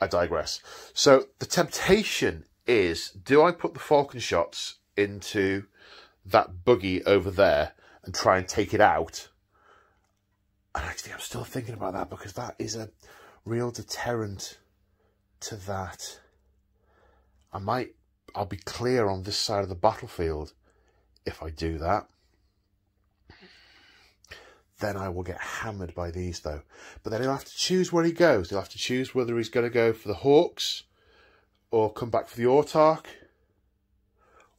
[SPEAKER 1] I digress. So the temptation is, do I put the Falcon shots into that buggy over there and try and take it out? And actually, I'm still thinking about that, because that is a real deterrent to that. I'll be clear on this side of the battlefield if I do that. Then I will get hammered by these, though. But then he'll have to choose where he goes. He'll have to choose whether he's going to go for the Hawks, or come back for the Autarch,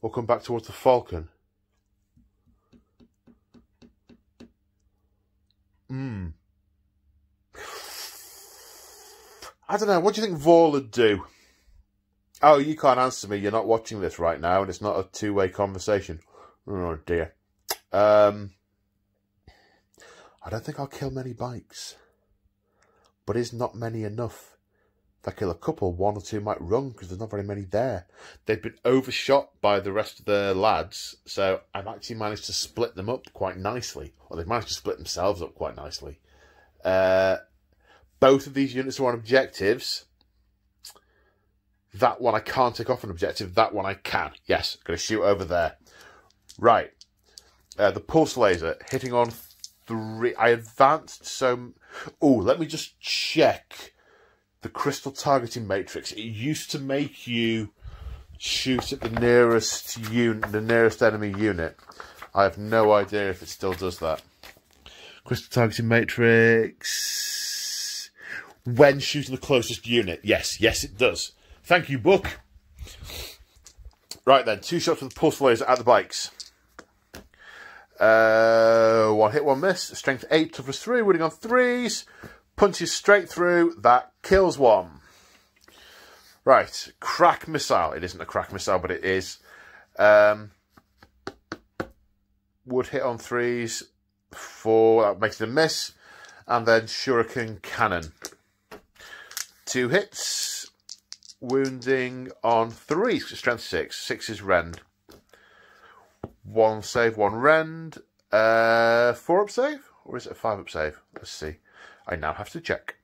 [SPEAKER 1] or come back towards the Falcon. I don't know. What do you think Vol would do? Oh, you can't answer me. You're not watching this right now, and it's not a two-way conversation. Oh, dear. I don't think I'll kill many bikes. But is not many enough? If I kill a couple, 1 or 2 might run, because there's not very many there. They've been overshot by the rest of the lads, so I've actually managed to split them up quite nicely. Or they've managed to split themselves up quite nicely. Both of these units are on objectives. That one I can't take off an objective. That one I can. Yes, I'm going to shoot over there. Right. The pulse laser hitting on 3. I advanced so... Oh, let me just check the crystal targeting matrix. It used to make you shoot at the nearest unit, the nearest enemy unit. I have no idea if it still does that. Crystal targeting matrix. When shooting the closest unit. Yes, it does. Thank you, book. Right then, 2 shots with the pulse laser at the bikes. 1 hit, 1 miss. Strength 8, toughness 3, winning on 3s. Punches straight through. That kills 1. Right, crack missile. It isn't a crack missile, but it is. Would hit on 3s. 4, that makes it a miss. And then shuriken cannon. 2 hits. Wounding on 3s. Strength 6. 6 is rend. 1 save, 1 rend. 4 up save? Or is it a 5 up save? Let's see. I now have to check.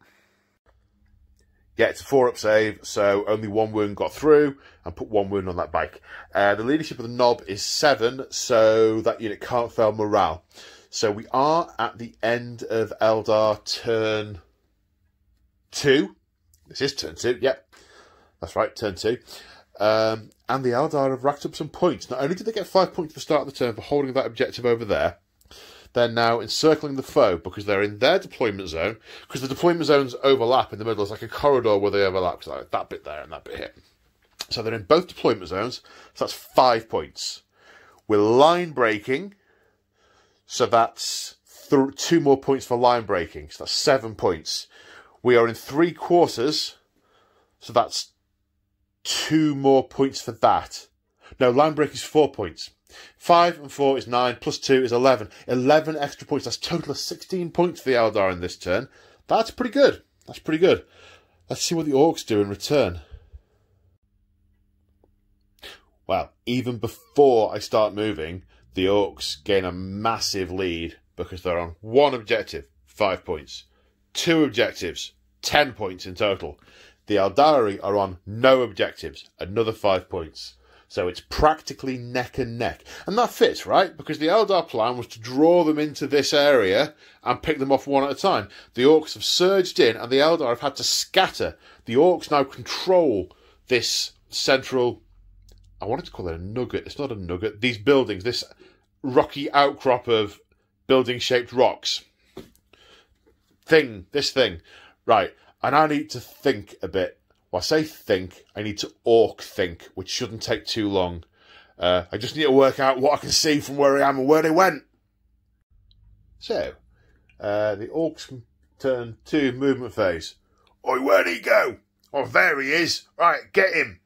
[SPEAKER 1] Yeah, it's a 4 up save, so only 1 wound got through, and put 1 wound on that bike. The leadership of the knob is 7, so that unit can't fail morale. So we are at the end of Eldar turn 2. This is turn 2, yep. That's right, turn 2. And the Eldar have racked up some points. Not only did they get 5 points at the start of the turn for holding that objective over there, they're now encircling the foe because they're in their deployment zone. Because the deployment zones overlap in the middle. It's like a corridor where they overlap. So like that bit there and that bit here. So they're in both deployment zones. So that's 5 points. We're line breaking. So that's 2 more points for line breaking. So that's 7 points. We are in 3 quarters. So that's 2 more points for that. No, line break is 4 points. 5 and 4 is 9, plus 2 is 11. 11 extra points. That's a total of 16 points for the Eldar in this turn. That's pretty good. That's pretty good. Let's see what the Orks do in return. Well, even before I start moving, the Orks gain a massive lead because they're on 1 objective, 5 points. 2 objectives, 10 points in total. The Eldari are on no objectives, another 5 points. So it's practically neck and neck. And that fits, right? Because the Eldar plan was to draw them into this area and pick them off 1 at a time. The Orks have surged in and the Eldar have had to scatter. The Orks now control this central... I wanted to call it a nugget. It's not a nugget. These buildings, this rocky outcrop of building-shaped rocks. This thing. Right. And I need to think a bit. Well, I say think, I need to orc think, which shouldn't take too long. I just need to work out what I can see from where I am and where they went. So, the Orks can turn 2 movement phase. Oi, where'd he go? Oh, there he is. Right, get him.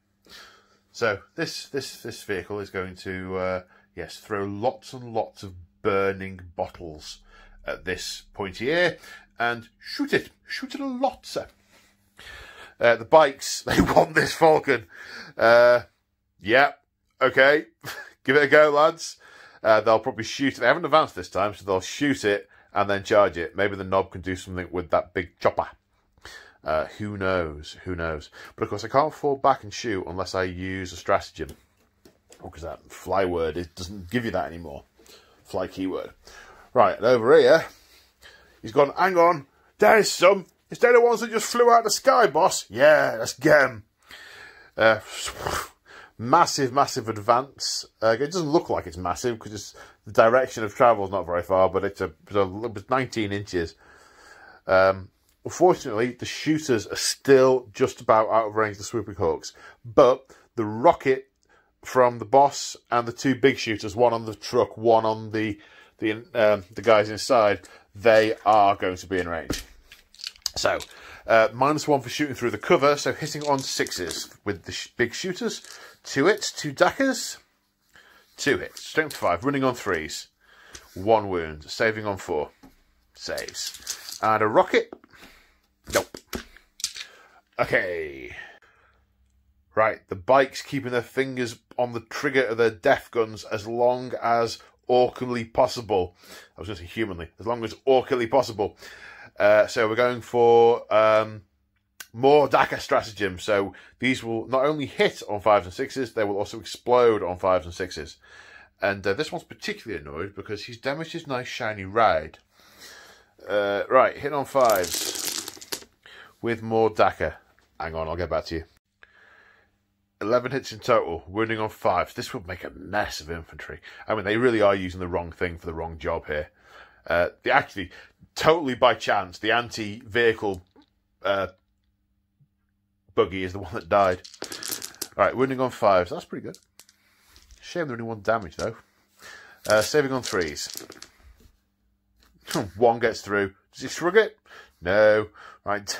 [SPEAKER 1] So, this vehicle is going to, yes, throw lots and lots of burning bottles at this pointy ear and shoot it. Shoot it a lot, sir. The bikes, they want this Falcon. Yeah, okay. Give it a go, lads. They'll probably shoot it. They haven't advanced this time, so they'll shoot it and then charge it. Maybe the knob can do something with that big chopper. Who knows? Who knows? But of course, I can't fall back and shoot unless I use a stratagem. Because that fly word doesn't give you that anymore. Fly keyword. Right, and over here, he's gone, hang on, there's some. Is they the ones that just flew out of the sky, boss? Yeah, let's get them. Massive, massive advance. It doesn't look like it's massive because the direction of travel is not very far, but it's 19 inches. Unfortunately, the shooters are still just about out of range of the swooping hawks, but the rocket from the boss and the 2 big shooters, one on the truck, one on the guys inside, they are going to be in range. So, -1 for shooting through the cover, so hitting on 6s with the big shooters. 2 hits, 2 dackers, 2 hits. Strength 5, running on 3s. 1 wound, saving on 4. Saves. And a rocket. Nope. Okay. Right, the bikes keeping their fingers on the trigger of their death guns as long as orkily possible. I was going to say humanly. As long as orkily possible. So we're going for more Dacker stratagem. So these will not only hit on 5s and 6s, they will also explode on 5s and 6s. And this one's particularly annoyed because he's damaged his nice shiny ride. Right, hit on 5s with more Dacker. Hang on, I'll get back to you. 11 hits in total, wounding on 5. This would make a mess of infantry. I mean, they really are using the wrong thing for the wrong job here. Actually, totally by chance, the anti-vehicle buggy is the one that died. Alright, wounding on 5s. That's pretty good. Shame they only 1 damage, though. Saving on 3s. 1 gets through. Does he shrug it? No. Right,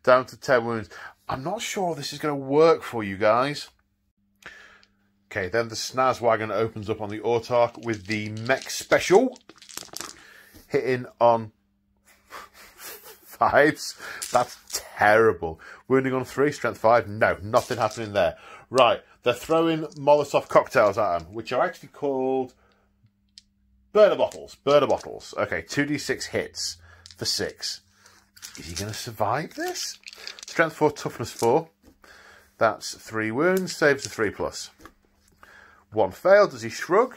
[SPEAKER 1] down to 10 wounds. I'm not sure this is going to work for you guys. Okay, then the Snaz wagon opens up on the Autark with the mech special. Hitting on 5s. That's terrible. Wounding on 3, strength 5. No, nothing happening there. Right, they're throwing Molotov cocktails at him, which are actually called burner bottles. Burner bottles. Okay, 2d6 hits for 6. Is he going to survive this? Strength 4, toughness 4. That's 3 wounds. Saves a 3+. 1 failed. Does he shrug?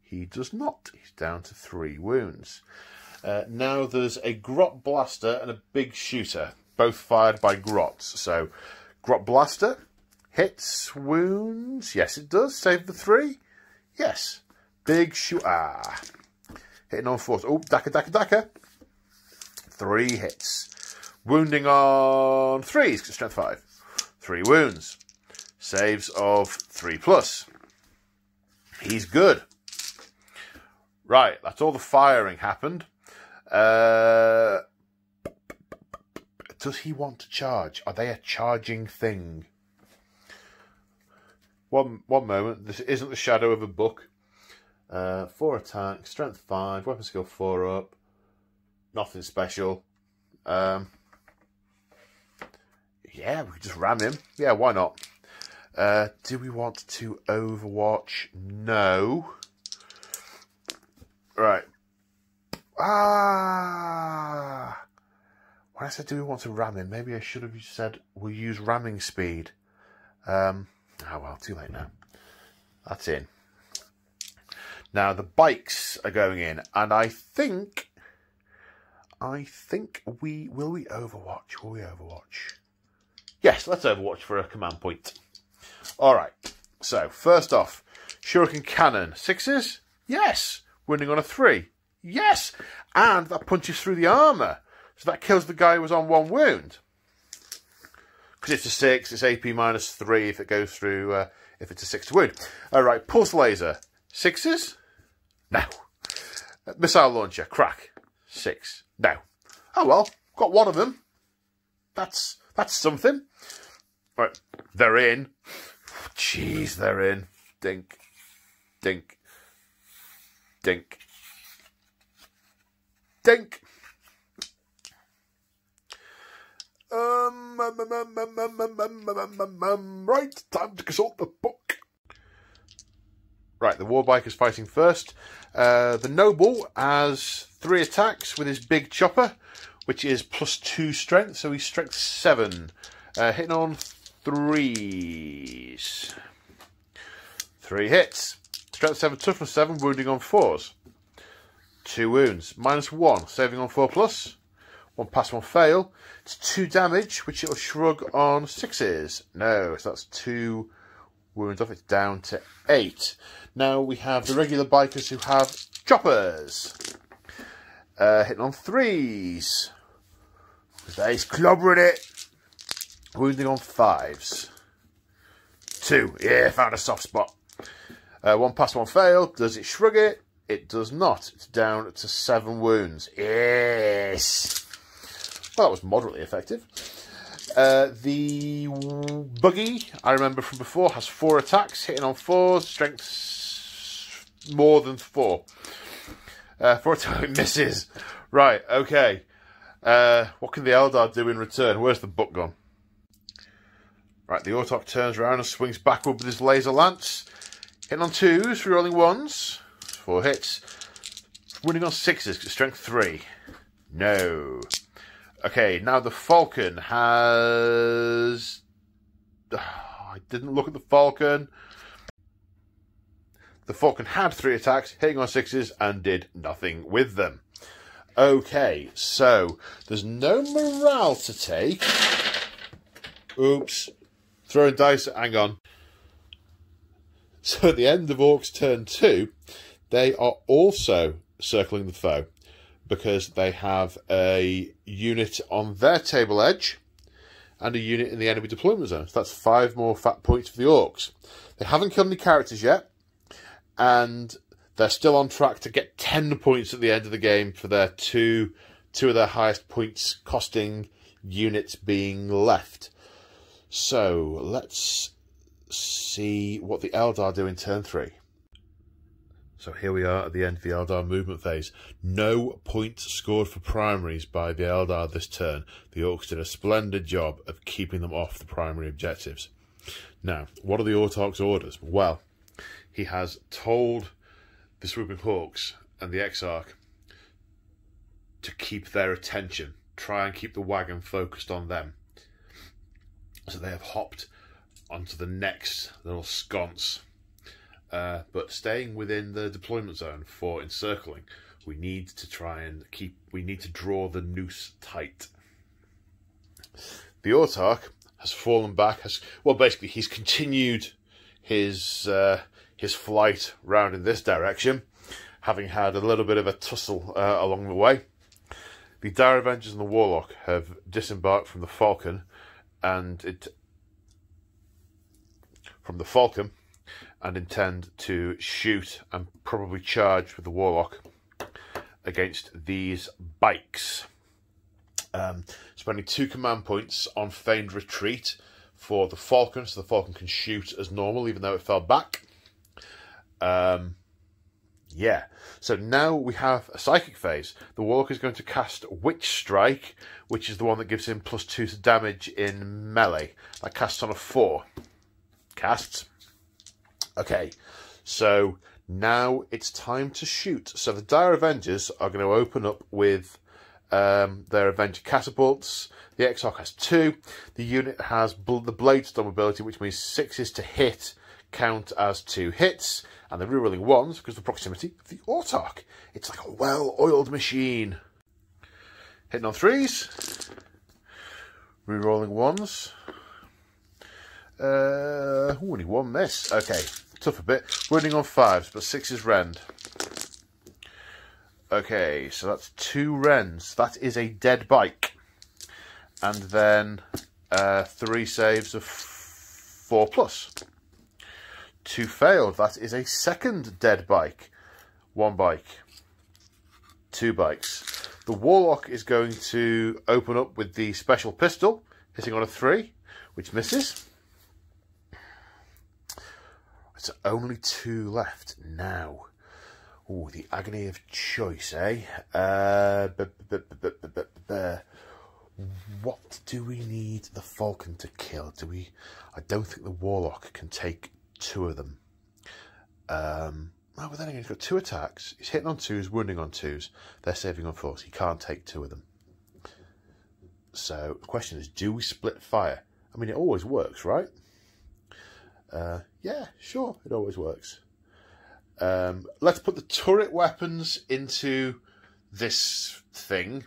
[SPEAKER 1] He does not. He's down to 3 wounds. Now there's a Grot Blaster and a Big Shooter, both fired by Grots. So, Grot Blaster hits, wounds. Yes, it does. Save the 3. Yes. Big Shooter. Hitting on 4. Oh, Daka. 3 hits. Wounding on 3s, strength 5. 3 wounds. Saves of 3+. He's good. Right, that's all the firing happened. Does he want to charge? Are they a charging thing? One moment. This isn't the shadow of a book. 4 attack, strength 5, weapon skill 4 up. Nothing special. Yeah, we could just ram him. Yeah, why not? Do we want to Overwatch? No. Right. When I said do we want to ram him, maybe I should have said we'll use ramming speed. Oh well, too late now. That's in. Now the bikes are going in, and I think will we Overwatch? Will we Overwatch? Yes, let's Overwatch for a command point. Alright, so first off, Shuriken Cannon. 6s? Yes. Wounding on a 3. Yes. And that punches through the armour. So that kills the guy who was on 1 wound. Because it's a 6, it's AP -3 if it goes through, if it's a 6 to wound. Alright, Pulse Laser. 6s? No. Missile Launcher. Crack. 6. No. Oh well, got 1 of them. That's something. Right, they're in. Jeez, they're in. Dink. Dink. Dink. Dink. Right, time to consult the book. Right, the Warbike is fighting first. The Noble has 3 attacks with his big chopper, which is +2 strength, so he's strength 7. Hitting on 3s. 3 hits. Strength 7, toughness 7, wounding on 4s. 2 wounds. -1, saving on 4+. 1 pass, 1 fail. It's 2 damage, which it'll shrug on 6s. No, so that's 2 wounds off. It's down to 8. Now we have the regular bikers who have choppers. Hitting on 3s. He's clobbering it. Wounding on 5s. 2. Yeah, found a soft spot. 1 pass, 1 fail. Does it shrug it? It does not. It's down to 7 wounds. Yes. Well, that was moderately effective. The buggy, I remember from before, has 4 attacks, hitting on 4s, strength more than 4. 4 attacks, misses. Right, okay. What can the Eldar do in return? Where's the book gone? Right, the Autark turns around and swings backward with his laser lance. Hitting on 2s, rerolling 1s. 4 hits. Winning on 6s, strength 3. No. Okay, now the Falcon has... I didn't look at the Falcon. The Falcon had 3 attacks, hitting on 6s, and did nothing with them. Okay, so there's no morale to take. Oops. throwing dice. Hang on. So at the end of Orcs turn 2, they are also circling the foe because they have a unit on their table edge and a unit in the enemy deployment zone. So that's 5 more fat points for the Orcs. They haven't killed any characters yet, and they're still on track to get 10 points at the end of the game for their two of their highest points costing units being left. So let's see what the Eldar do in turn 3. So here we are at the end of the Eldar movement phase. No points scored for primaries by the Eldar this turn. The Orcs did a splendid job of keeping them off the primary objectives. Now, what are the Orks' orders? Well, he has told the Swooping Hawks and the Exarch to keep their attention, try and keep the wagon focused on them. So they have hopped onto the next little sconce, but staying within the deployment zone for encircling. We need to draw the noose tight. The Autarch has fallen back. Basically, he's continued his flight round in this direction, having had a little bit of a tussle along the way. The Dire Avengers and the Warlock have disembarked from the Falcon, and intend to shoot and probably charge with the Warlock against these bikes. Spending 2 command points on feigned retreat for the Falcon, so the Falcon can shoot as normal even though it fell back. Yeah, so now we have a psychic phase. The Warlock is going to cast Witch Strike, which is the one that gives him +2 to damage in melee. That casts on a 4. Casts. Okay, so now it's time to shoot. So the Dire Avengers are going to open up with their Avenger catapults. The Exarch has 2. The unit has the Blade Storm ability, which means 6s to hit count as 2 hits, and they're rerolling 1s because of the proximity of the Autarch. It's like a well-oiled machine. Hitting on 3s, rerolling 1s. Only 1 miss. Okay, tough a bit. Running on 5s, but 6 is rend. Okay, so that's 2 rends. That is a dead bike. And then 3 saves of 4+. 2 failed. That is a second dead bike. 1 bike. 2 bikes. The Warlock is going to open up with the special pistol, hitting on a 3, which misses. It's only 2 left now. Oh, the agony of choice, eh? What do we need the Falcon to kill? I don't think the Warlock can take 2 of them. But then again, he's got 2 attacks. He's hitting on 2s, wounding on 2s. They're saving on 4s. He can't take 2 of them. So the question is, do we split fire? I mean, it always works, right? Yeah, sure, it always works. Let's put the turret weapons into this thing,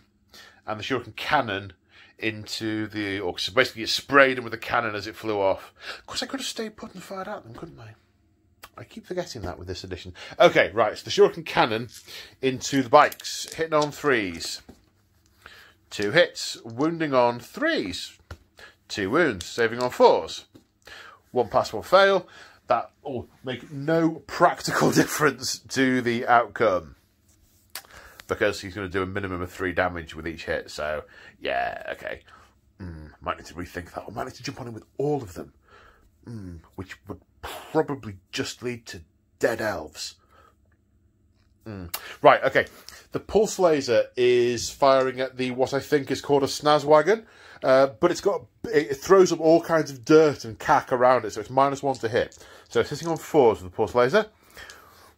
[SPEAKER 1] and the Shuriken cannon into the Orcs. So basically, it sprayed them with a cannon as it flew off. Of course, I could have stayed put and fired at them, couldn't I? I keep forgetting that with this edition. Okay, right, so the Shuriken cannon into the bikes. Hitting on 3s. 2 hits. Wounding on 3s. 2 wounds. Saving on 4s. 1 pass, 1 fail. That will make no practical difference to the outcome, because he's going to do a minimum of 3 damage with each hit. So, yeah, okay. Might need to rethink that. Or might need to jump on him with all of them, which would probably just lead to dead elves. Right, okay. The pulse laser is firing at the what I think is called a snaz wagon, but it throws up all kinds of dirt and cack around it, so it's -1 to hit. So it's hitting on 4s with the pulse laser.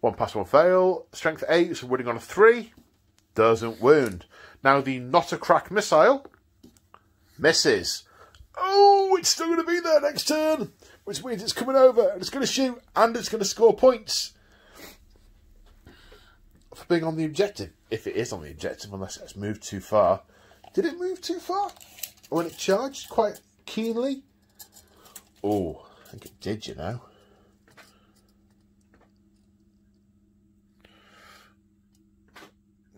[SPEAKER 1] 1 pass, 1 fail. Strength 8, so winning on a 3. Doesn't wound. Now the not a crack missile misses. Oh, it's still going to be there next turn, which means it's coming over and it's going to shoot and it's going to score points for being on the objective. If it is on the objective, unless it's moved too far. Did it move too far when it charged quite keenly? Oh, I think it did, you know.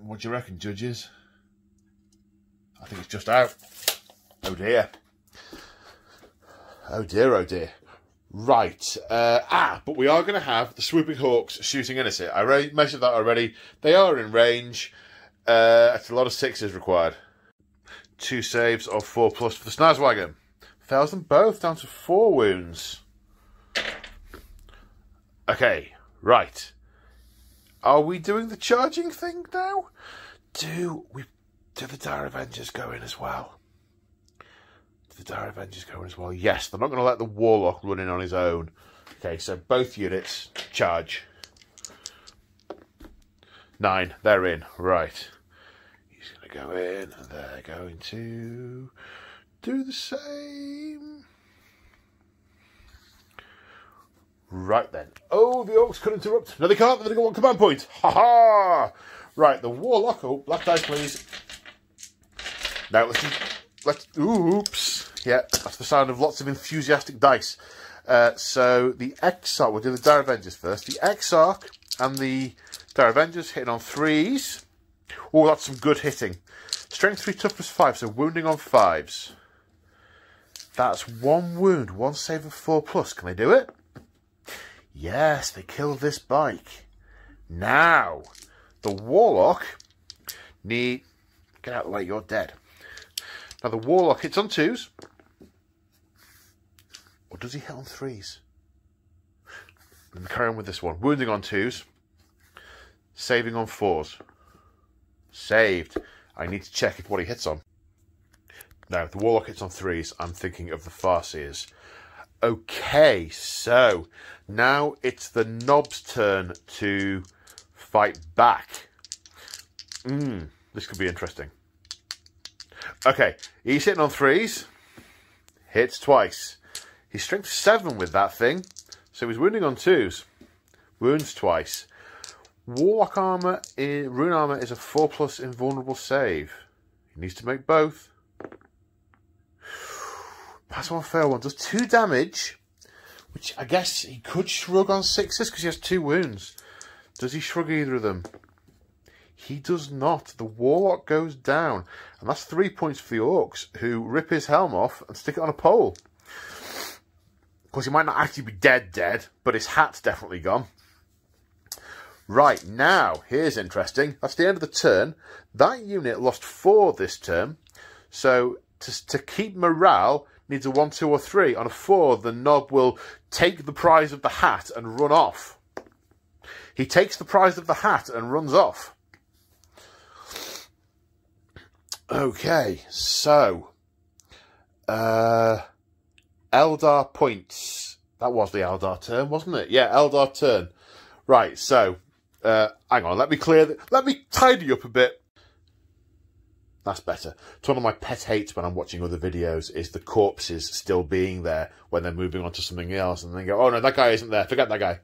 [SPEAKER 1] What do you reckon, judges? I think it's just out. Oh dear. Oh dear, oh dear. Right. But we are going to have the Swooping Hawks shooting in at it. I measured that already. They are in range. It's a lot of 6s required. 2 saves of 4+ for the Snazwagon. Fails them both down to 4 wounds. Okay, right. Are we doing the charging thing now? Do the Dire Avengers go in as well? Do the Dire Avengers go in as well? Yes, they're not going to let the Warlock run in on his own. Okay, so both units charge. 9, they're in. Right. He's going to go in, and they're going to do the same. Right then. Oh, the Orks could interrupt. No, they can't. They've got 1 command point. Ha ha! Right, the Warlock. Oh, black dice, please. Now, let's. Oops. Yeah, that's the sound of lots of enthusiastic dice. So, the Exarch. We'll do the Dire Avengers first. The Exarch and the Dire Avengers hitting on 3s. Oh, that's some good hitting. Strength 3, toughness 5, so wounding on 5s. That's 1 wound, 1 save of 4+. Can they do it? Yes, they kill this bike. Now, the Warlock need... Get out of the way, you're dead. Now, the Warlock hits on 2s. Or does he hit on 3s? And carry on with this one. Wounding on 2s. Saving on 4s. Saved. I need to check if what he hits on. Now, if the Warlock hits on 3s, I'm thinking of the Farseers. Okay, so now it's the Knob's turn to fight back. This could be interesting. Okay, he's hitting on 3s. Hits twice. He's strength 7 with that thing. So he's wounding on 2s. Wounds twice. Warlock armor, rune armor is a 4+ invulnerable save. He needs to make both. Pass 1, fail 1. Does 2 damage, which I guess he could shrug on 6s because he has 2 wounds. Does he shrug either of them? He does not. The Warlock goes down. And that's 3 points for the Orks, who rip his helm off and stick it on a pole. Of course, he might not actually be dead, but his hat's definitely gone. Right, now, here's interesting. That's the end of the turn. That unit lost 4 this turn. So, to keep morale, needs a 1, 2, or 3. On a 4, the Knob will take the prize of the hat and run off. He takes the prize of the hat and runs off. Okay, so... Eldar points. That was the Eldar turn, wasn't it? Yeah, Eldar turn. Right, so... hang on, let me tidy up a bit. That's better. It's one of my pet hates when I'm watching other videos is the corpses still being there when they're moving on to something else and then go, oh no, that guy isn't there, forget that guy.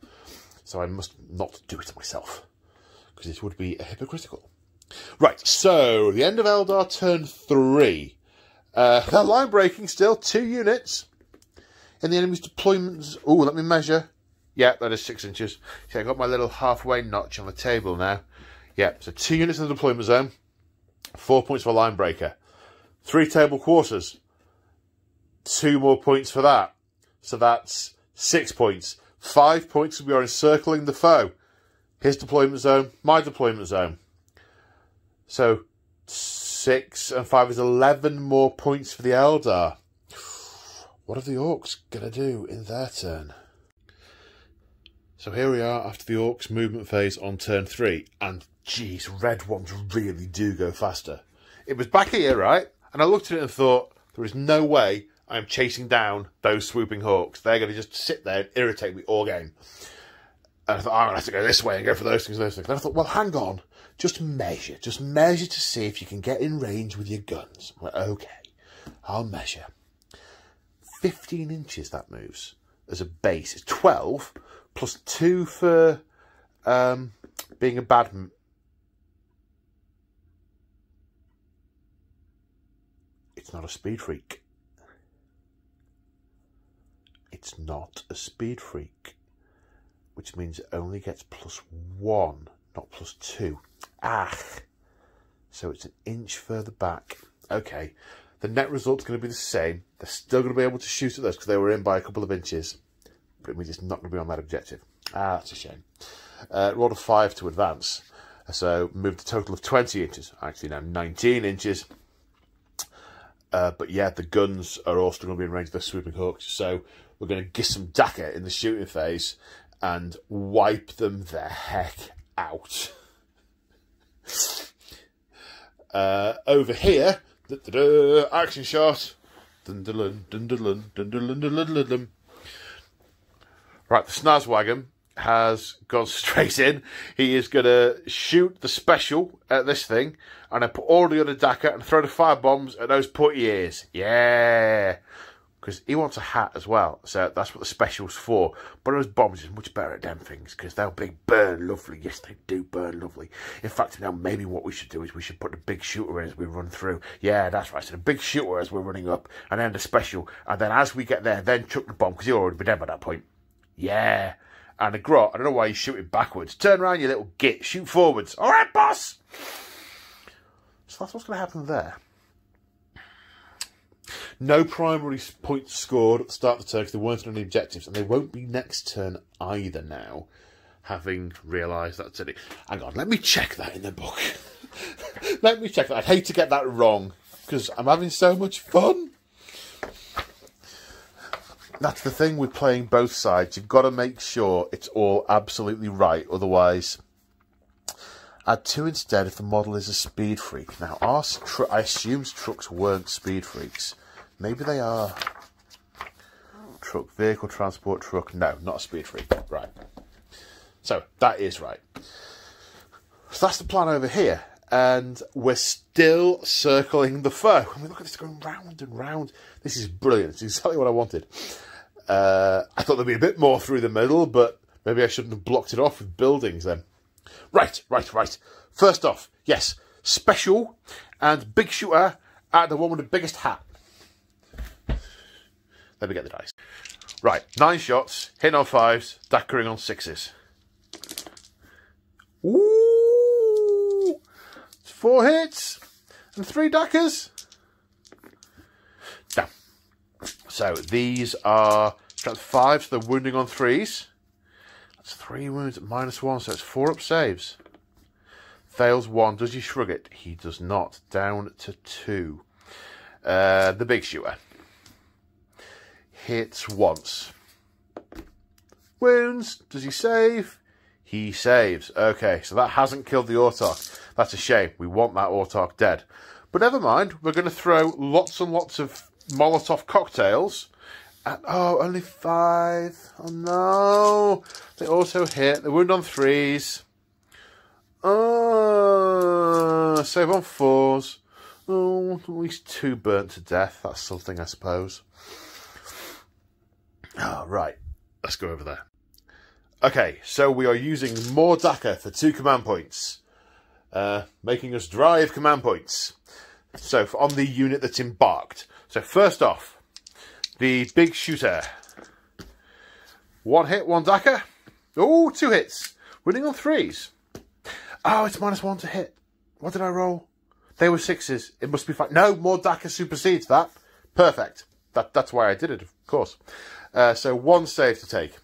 [SPEAKER 1] So I must not do it myself because this would be hypocritical. Right, so the end of Eldar turn 3. They're line breaking still, 2 units in the enemy's deployments. Oh, let me measure. Yeah, that is 6 inches. See, I got my little halfway notch on the table now. Yeah, so 2 units in the deployment zone. 4 points for line breaker. 3 table quarters. 2 more points for that. So that's 6 points. 5 points we are encircling the foe. His deployment zone, my deployment zone. So 6 and 5 is 11 more points for the Eldar. What are the Orks going to do in their turn? So here we are after the Orks movement phase on turn 3. And geez, red ones really do go faster. It was back here, right? And I looked at it and thought, there is no way I'm chasing down those swooping hawks. They're going to just sit there and irritate me all game. And I thought, I'm going to have to go this way and go for those things and those things. And I thought, well, hang on. Just measure to see if you can get in range with your guns. I'm like, okay, I'll measure. 15 inches that moves as a base. It's 12 plus 2 for being a bad... It's not a speed freak. it's not a speed freak, which means it only gets +1, not +2. Ah, so it's an inch further back. Okay, the net result's going to be the same. They're still going to be able to shoot at those because they were in by a couple of inches, but it means it's not going to be on that objective. Ah, that's a shame. Rolled a 5 to advance, so moved a total of 20 inches. Actually, now 19 inches. But yeah, the guns are also going to be in range of the swooping hawks, so we're going to get some Daka in the shooting phase and wipe them the heck out. Over here, action shot. Right, the Snazwagon has gone straight in. He is going to shoot the special at this thing, and I put all the other Daka and throw the fire bombs at those pointy ears. Yeah, because he wants a hat as well, so that's what the special's for. But those bombs is much better at them things, because they'll burn lovely. Yes, they do burn lovely. In fact, now maybe what we should do is we should put the big shooter in as we run through. Yeah, that's right. So the big shooter as we're running up, and then the special, and then as we get there, then chuck the bomb, because he'll already be dead by that point. Yeah. And a grot, I don't know why he's shooting backwards. Turn around, you little git. Shoot forwards. All right, boss. So that's what's going to happen there. No primary points scored at the start of the turn because there weren't any objectives, and they won't be next turn either now, having realised that's it. Hang on, let me check that in the book. Let me check that. I'd hate to get that wrong because I'm having so much fun. That's the thing with playing both sides. You've got to make sure it's all absolutely right. Otherwise, add 2 instead if the model is a speed freak. Now, I assumed trucks weren't speed freaks. Maybe they are. Truck, vehicle, transport, truck. No, not a speed freak. Right. So, that is right. So that's the plan over here. And we're still circling the foe. I mean, look at this going round and round. This is brilliant. It's exactly what I wanted. I thought there'd be a bit more through the middle, but maybe I shouldn't have blocked it off with buildings then. Right. First off, yes, special and big shooter at the one with the biggest hat. Let me get the dice. Right, 9 shots, hitting on 5s, dackering on 6s. Ooh! 4 hits and 3 dackers. Now, so these are strength 5, so they're wounding on 3s. That's 3 wounds at -1, so it's 4 up saves. Fails 1. Does he shrug it? He does not. Down to 2. The big shooter hits once. Wounds. Does he save? He saves. Okay, so that hasn't killed the Autarch. That's a shame. We want that Autarch dead. But never mind. We're going to throw lots and lots of Molotov cocktails. And, oh, only 5. Oh, no. They also hit. They wound on 3s. Save on 4s. Oh, at least 2 burnt to death. That's something, I suppose. Oh, right. Let's go over there. Okay, so we are using more Daka for 2 command points. Making us drive command points. So, on the unit that's embarked. So, first off, the big shooter. 1 hit, 1 Daka. Oh, 2 hits. Winning on 3s. Oh, it's -1 to hit. What did I roll? They were 6s. It must be fine. No, more Daka supersedes that. Perfect. That's why I did it, of course. So 1 save to take.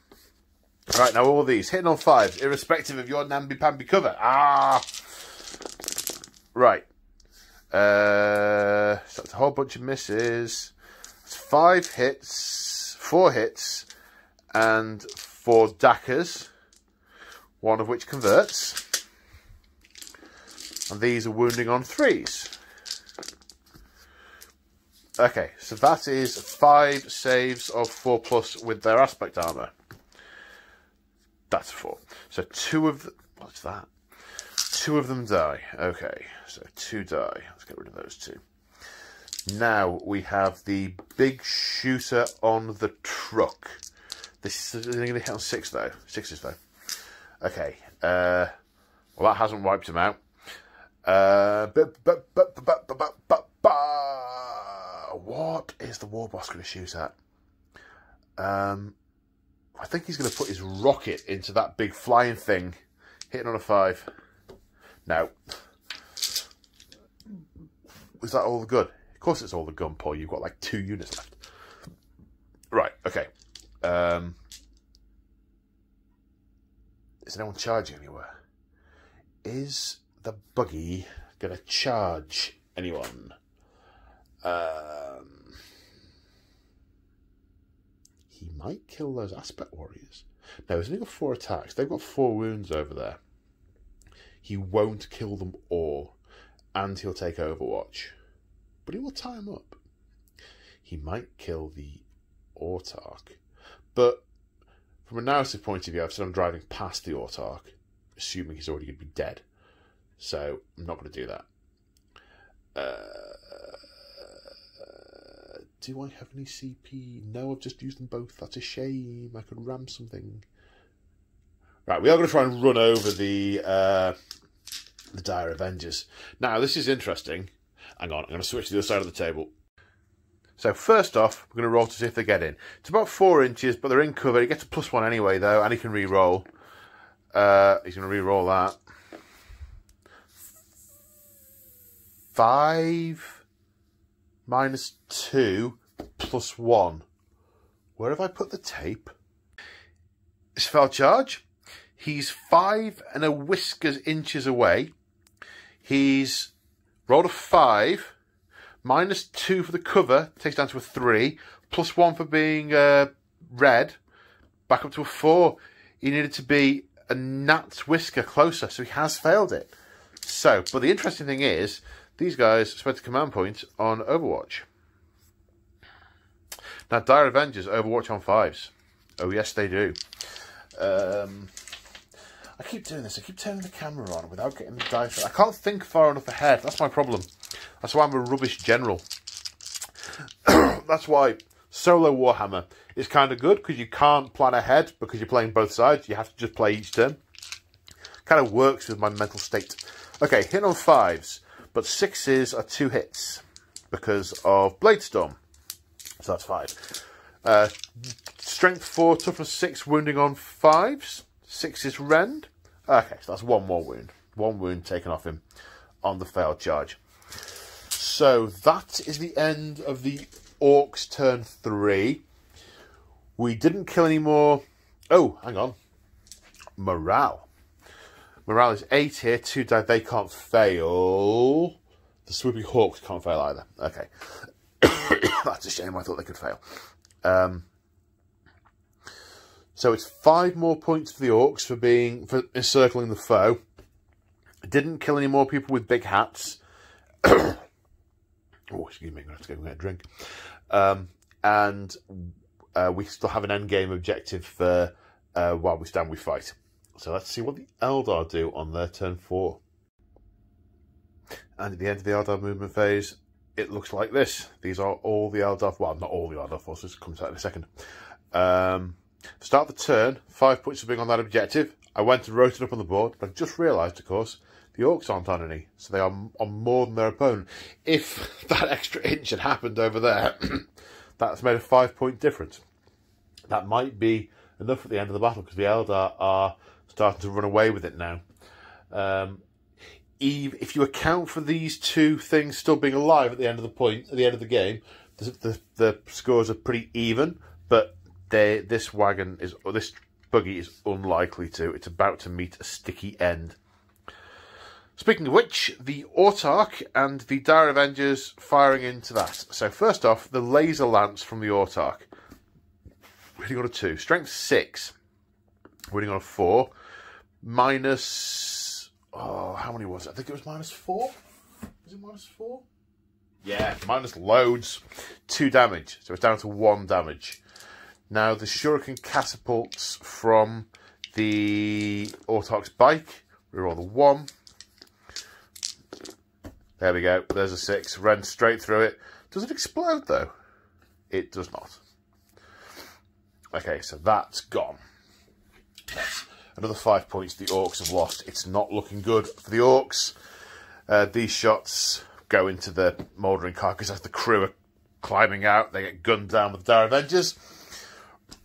[SPEAKER 1] Right, now all these. Hitting on 5s, irrespective of your namby-pamby cover. Ah! Right. So that's a whole bunch of misses. It's 5 hits, 4 hits, and 4 Dakas. 1 of which converts. And these are wounding on 3s. Okay, so that is 5 saves of 4+ with their aspect armour. That's 4. So 2 of them... What's that? 2 of them die. Okay, so 2 die. Let's get rid of those 2. Now we have the big shooter on the truck. This is going to hit on 6 though. 6s though. Okay. Well, that hasn't wiped him out. What is the war boss going to shoot at? I think he's going to put his rocket into that big flying thing. Hitting on a 5. No. Is that all the good? Of course it's all the gun, Paul. You've got like 2 units left. Right, okay. Is anyone charging anywhere? Is the buggy going to charge anyone? He might kill those aspect warriors. No, he's only got 4 attacks. They've got 4 wounds over there. He won't kill them all. And he'll take Overwatch. But he will tie them up. He might kill the Autarch. But from a narrative point of view, I've said I'm driving past the Autarch, assuming he's already going to be dead. So I'm not going to do that. Do I have any CP? No, I've just used them both. That's a shame. I could ram something. Right, we are going to try and run over the Dire Avengers. Now, this is interesting. Hang on, I'm going to switch to the other side of the table. So first off, we're going to roll to see if they get in. It's about 4 inches, but they're in cover. He gets a +1 anyway, though, and he can re-roll. He's going to re-roll that. 5 -2 +1. Where have I put the tape? Spell charge. He's 5 and a whiskers inches away. He's rolled a 5. -2 for the cover. Takes down to a 3. +1 for being red. Back up to a 4. He needed to be a gnat's whisker closer, so he has failed it. So, but the interesting thing is, these guys spent a command point on Overwatch. Now, Dire Avengers Overwatch on 5s. Oh, yes, they do. I keep doing this. I keep turning the camera on without getting the dice. I can't think far enough ahead. That's my problem. That's why I'm a rubbish general. That's why solo Warhammer is kind of good, because you can't plan ahead because you're playing both sides. You have to just play each turn. Kind of works with my mental state. Okay, hit on 5s. But 6s are 2 hits because of Bladestorm. So that's 5. Strength 4, toughness 6, wounding on 5s. 6 is rend. Okay, so that's 1 more wound. 1 wound taken off him on the failed charge. So that is the end of the Orcs turn 3. We didn't kill any more. Oh, hang on. Morale. Morale is 8 here, 2 die, they can't fail. The Swooping Hawks can't fail either. Okay. That's a shame, I thought they could fail. So it's 5 more points for the Orcs for encircling the foe. Didn't kill any more people with big hats. Oh, excuse me, I'm going to have to go and get a drink. And we still have an endgame objective for while we stand, we fight. So let's see what the Eldar do on their turn 4. And at the end of the Eldar movement phase, it looks like this. These are all the Eldar... Well, not all the Eldar forces. Comes out in a second. Start the turn. 5 points for being on that objective. I went and wrote it up on the board, but I just realised, of course, the Orcs aren't on any. So they are on more than their opponent. If that extra inch had happened over there, that's made a 5-point difference. That might be enough at the end of the battle, because the Eldar are starting to run away with it now. If you account for these 2 things still being alive at the end of the game, the scores are pretty even. But this buggy is unlikely to. It's about to meet a sticky end. Speaking of which, the Autarch and the Dire Avengers firing into that. So first off, the laser lance from the Autarch. Winning on a 2. Strength 6. Winning on a 4. Minus... Oh, how many was it? I think it was -4. Was it -4? Yeah, minus loads. 2 damage. So it's down to 1 damage. Now, the shuriken catapults from the Autarch's bike. Reroll the 1. There we go. There's a 6. Ran straight through it. Does it explode, though? It does not. Okay, so that's gone. Yes. Another 5 points the Orcs have lost. It's not looking good for the Orcs. These shots go into the mouldering carcass as the crew are climbing out. They get gunned down with the Dire Avengers.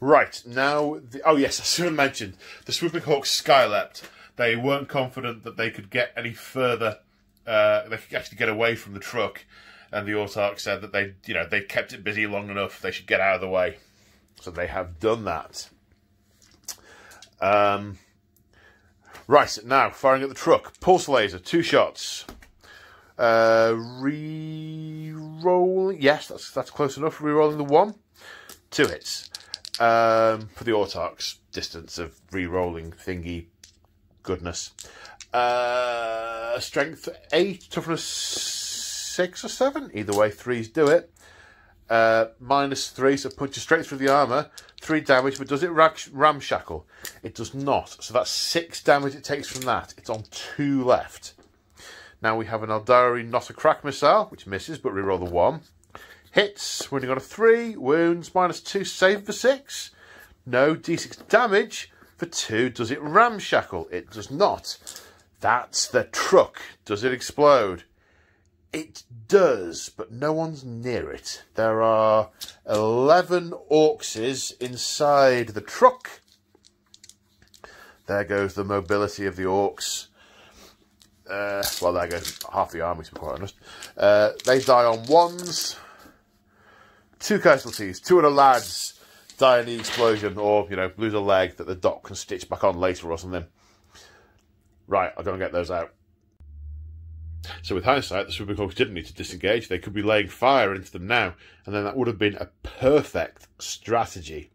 [SPEAKER 1] Right, now... oh, yes, I should have mentioned. The Swooping Hawks skyleapt. They weren't confident that they could get any further. They could actually get away from the truck. And the Orks said that they kept it busy long enough. They should get out of the way. So they have done that. Right, now, firing at the truck. Pulse laser, 2 shots. Re-rolling. Yes, that's close enough. Re-rolling the 1. 2 hits. For the Orks. Distance of re-rolling thingy goodness. Strength 8, toughness 6 or 7. Either way, 3s do it. -3, so punches straight through the armour. 3 damage, but does it ramshackle? It does not. So that's 6 damage it takes from that. It's on 2 left. Now we have an Eldar not a crack missile, which misses, but reroll the 1. Hits, wounding on a 3. Wounds, -2, save for 6. No, d6 damage for 2. Does it ramshackle? It does not. That's the truck. Does it explode? It does, but no one's near it. There are 11 Orkses inside the truck. There goes the mobility of the Orks. Well, there goes half the army, to be quite honest. They die on 1s. 2 casualties. 2 of the lads die in the explosion, or, lose a leg that the doc can stitch back on later or something. Right, I'll go and get those out. So with hindsight, the Swooping Hawks didn't need to disengage. They could be laying fire into them now, and then that would have been a perfect strategy.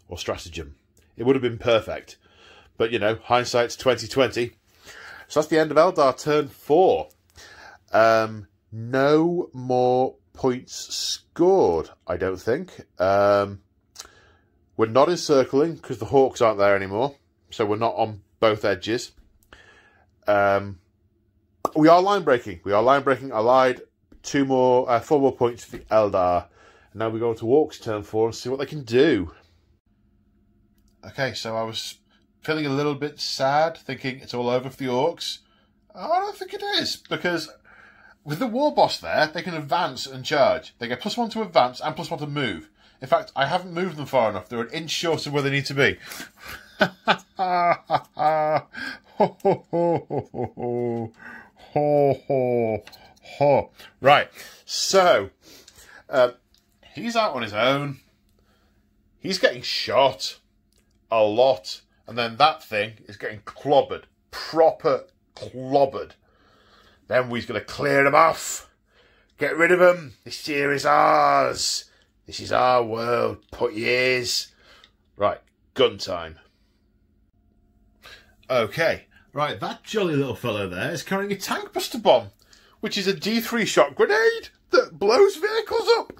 [SPEAKER 1] Or stratagem. It would have been perfect. But, hindsight's 2020. So that's the end of Eldar turn 4. No more points scored, I don't think. We're not encircling, because the Hawks aren't there anymore. So we're not on both edges. We are line breaking. I lied. 4 more points for the Eldar. And now we go to Orks turn 4 and see what they can do. Okay, so I was feeling a little bit sad, thinking it's all over for the Orks. I don't think it is, because with the war boss there, they can advance and charge. They get +1 to advance and +1 to move. In fact, I haven't moved them far enough. They're an inch short of where they need to be. Right, so he's out on his own. He's getting shot a lot, and then that thing is getting clobbered, proper clobbered. Then we're going to clear him off, get rid of him. This here is ours. This is our world. Put your ears. Right, gun time. Okay. Right, that jolly little fellow there is carrying a tank buster bomb, which is a D3 shot grenade that blows vehicles up.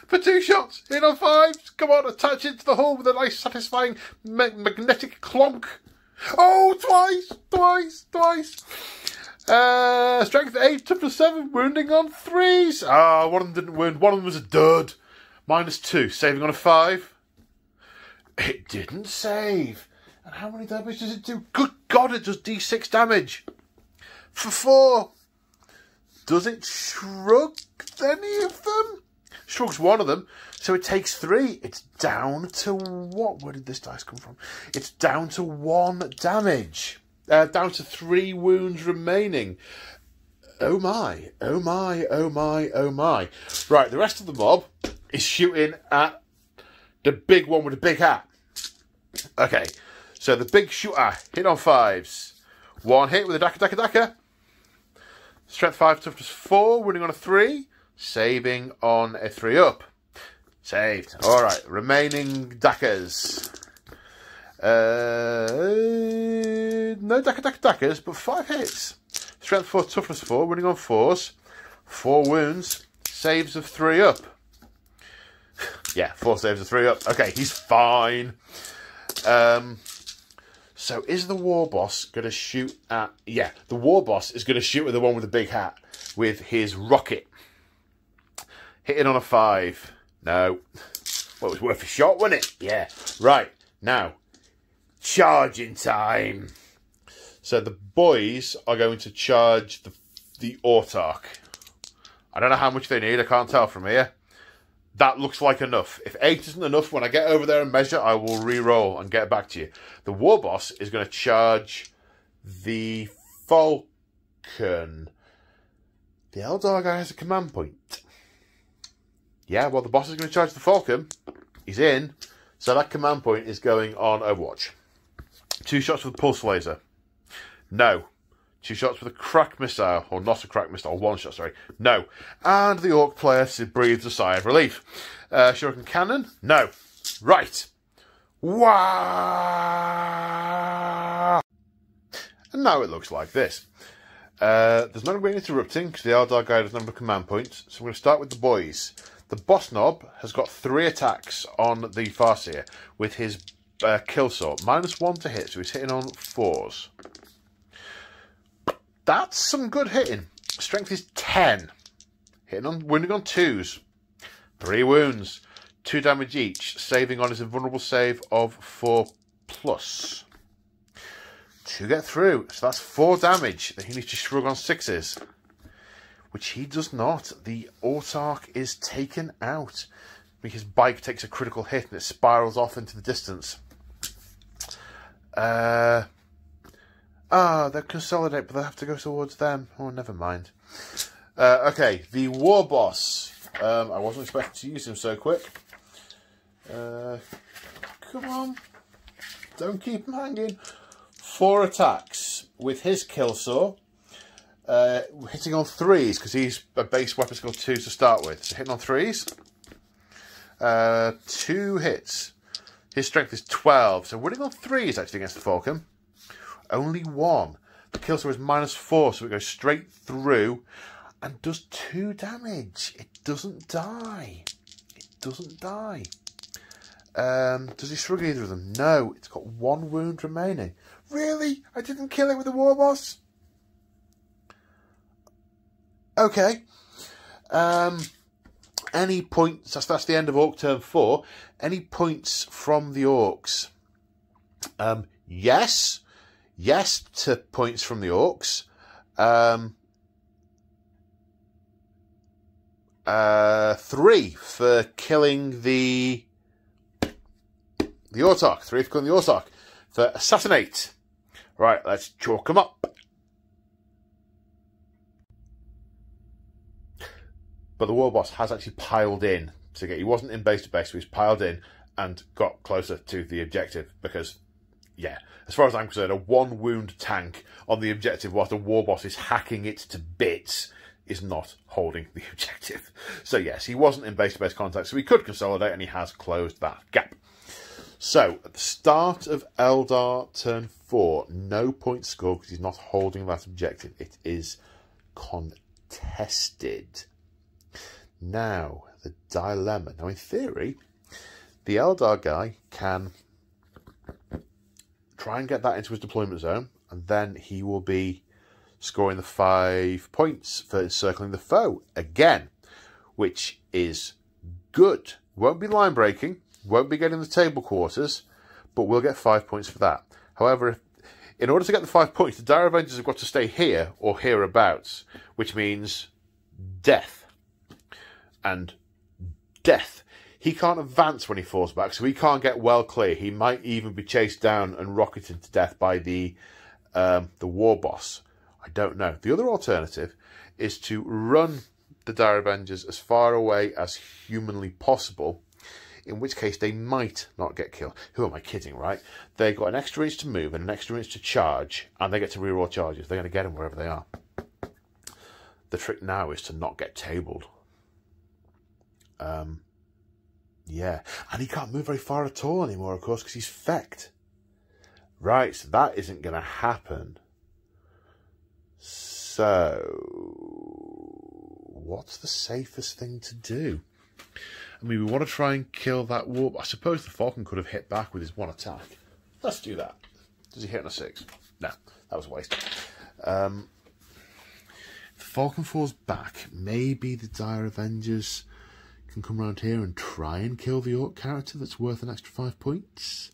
[SPEAKER 1] For 2 shots, hit on 5s. Come on, attach it to the hull with a nice satisfying magnetic clonk. Oh, twice. Strength 8, toughness 7, wounding on 3s. One of them didn't wound. One of them was a dud. -2, saving on a 5. It didn't save. And how many damage does it do? Good God, it does D6 damage. For 4. Does it shrug any of them? Shrugs one of them, so it takes 3. It's down to what? Where did this dice come from? It's down to 1 damage. Down to 3 wounds remaining. Oh my. Right, the rest of the mob is shooting at the big one with the big hat. Okay. So the big shooter, hit on 5s. 1 hit with a daka. Strength 5, toughness 4, winning on a 3. Saving on a 3 up. Saved. Alright, remaining dakas. No dakas, but 5 hits. Strength 4, toughness 4, winning on 4s. 4 wounds. Saves of 3 up. Yeah, 4 saves of 3 up. Okay, he's fine. So is the war boss going to shoot at... Yeah, the war boss is going to shoot at the one with the big hat with his rocket. Hitting on a 5. No. Well, it was worth a shot, wasn't it? Yeah. Right. Now, charging time. So the boys are going to charge the Ork. I don't know how much they need. I can't tell from here. That looks like enough. If 8 isn't enough, when I get over there and measure, I will re-roll and get back to you. The war boss is going to charge the Falcon. The Eldar guy has a command point. Yeah, well, the boss is going to charge the Falcon. He's in. So that command point is going on Overwatch. 2 shots with a pulse laser. No. 2 shots with a crack missile. Or not a crack missile. 1 shot, sorry. No. And the Orc player breathes a sigh of relief. Shuriken Cannon? No. Right. Wow. And now it looks like this. There's not going to be any interrupting because the Eldar guy doesn't have a command point. So we're going to start with the boys. The boss knob has got 3 attacks on the Farseer with his kill sword. -1 to hit, so he's hitting on 4s. That's some good hitting. Strength is 10. Wounding on 2s. 3 wounds. 2 damage each. Saving on his invulnerable save of 4+. To get through. So that's 4 damage that he needs to shrug on 6s. Which he does not. The Autarch is taken out. His bike takes a critical hit and it spirals off into the distance. They'll consolidate, but they'll have to go towards them. Oh, never mind. Okay, the War Boss. I wasn't expecting to use him so quick. Come on. Don't keep him hanging. 4 attacks with his kill saw. Hitting on 3s, because he's a base weapon skill 2 to start with. So hitting on 3s. 2 hits. His strength is 12. So winning on 3s actually against the Falcon. Only 1. The kill score is -4, so it goes straight through and does 2 damage. It doesn't die. It doesn't die. Does he shrug either of them? No. It's got 1 wound remaining. Really? I didn't kill it with the War Boss? Okay. Any points? That's the end of Orc turn 4. Any points from the Orcs? Yes. Yes to points from the Orcs. 3 for killing the Autarch. 3 for killing the Autarch. For assassinate. Right, let's chalk them up. But the War Boss has actually piled in to get. He wasn't in base to base, so he's piled in and got closer to the objective because, yeah, as far as I'm concerned, a 1 wound tank on the objective whilst the War Boss is hacking it to bits is not holding the objective. So yes, he wasn't in base to base contact, so he could consolidate and he has closed that gap. So at the start of Eldar turn 4, no point scored because he's not holding that objective. It is contested. Now, the dilemma. Now, in theory, the Eldar guy can try and get that into his deployment zone, and then he will be scoring the 5 points for encircling the foe again, which is good. Won't be line breaking, won't be getting the table quarters, but we'll get 5 points for that. However, in order to get the 5 points, the Dire Avengers have got to stay here or hereabouts, which means death. And death. He can't advance when he falls back, so he can't get well clear. He might even be chased down and rocketed to death by the War Boss. I don't know. The other alternative is to run the Dire Avengers as far away as humanly possible, in which case they might not get killed. Who am I kidding, right? They've got an extra inch to move and an extra inch to charge, and they get to reroll charges. They're going to get them wherever they are. The trick now is to not get tabled. Yeah, and he can't move very far at all anymore, of course, because he's fecked. Right, so that isn't going to happen. So, what's the safest thing to do? I mean, we want to try and kill that warp. I suppose the Falcon could have hit back with his 1 attack. Let's do that. Does he hit on a 6? No, that was a waste. If the Falcon falls back, maybe the Dire Avengers can come around here and try and kill the Orc character that's worth an extra 5 points.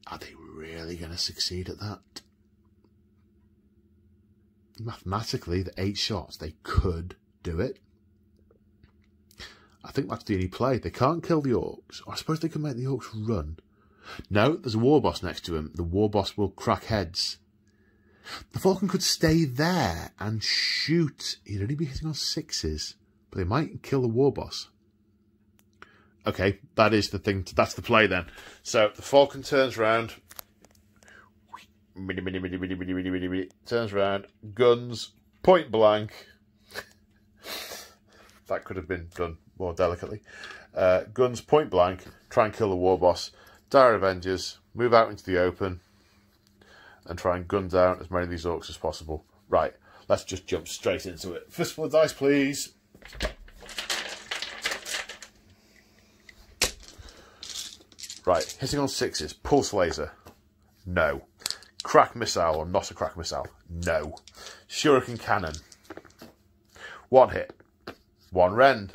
[SPEAKER 1] Are they really going to succeed at that? Mathematically, the 8 shots, they could do it. I think that's the only play. They can't kill the Orks. I suppose they can make the Orks run. No, there's a war boss next to him. The war boss will crack heads. The Falcon could stay there and shoot. He'd only be hitting on 6s, but they might kill the war boss. Okay, that is the thing. That's the play then. So the Falcon turns round. Turns round. Guns. Point blank. That could have been done more delicately. Guns point blank. Try and kill the war boss. Dire Avengers. Move out into the open. And try and gun down as many of these Orks as possible. Right, let's just jump straight into it. Fistful of dice, please. Right, hitting on 6s. Pulse laser. No. Crack missile or not a crack missile. No. Shuriken cannon. 1 hit. 1 rend.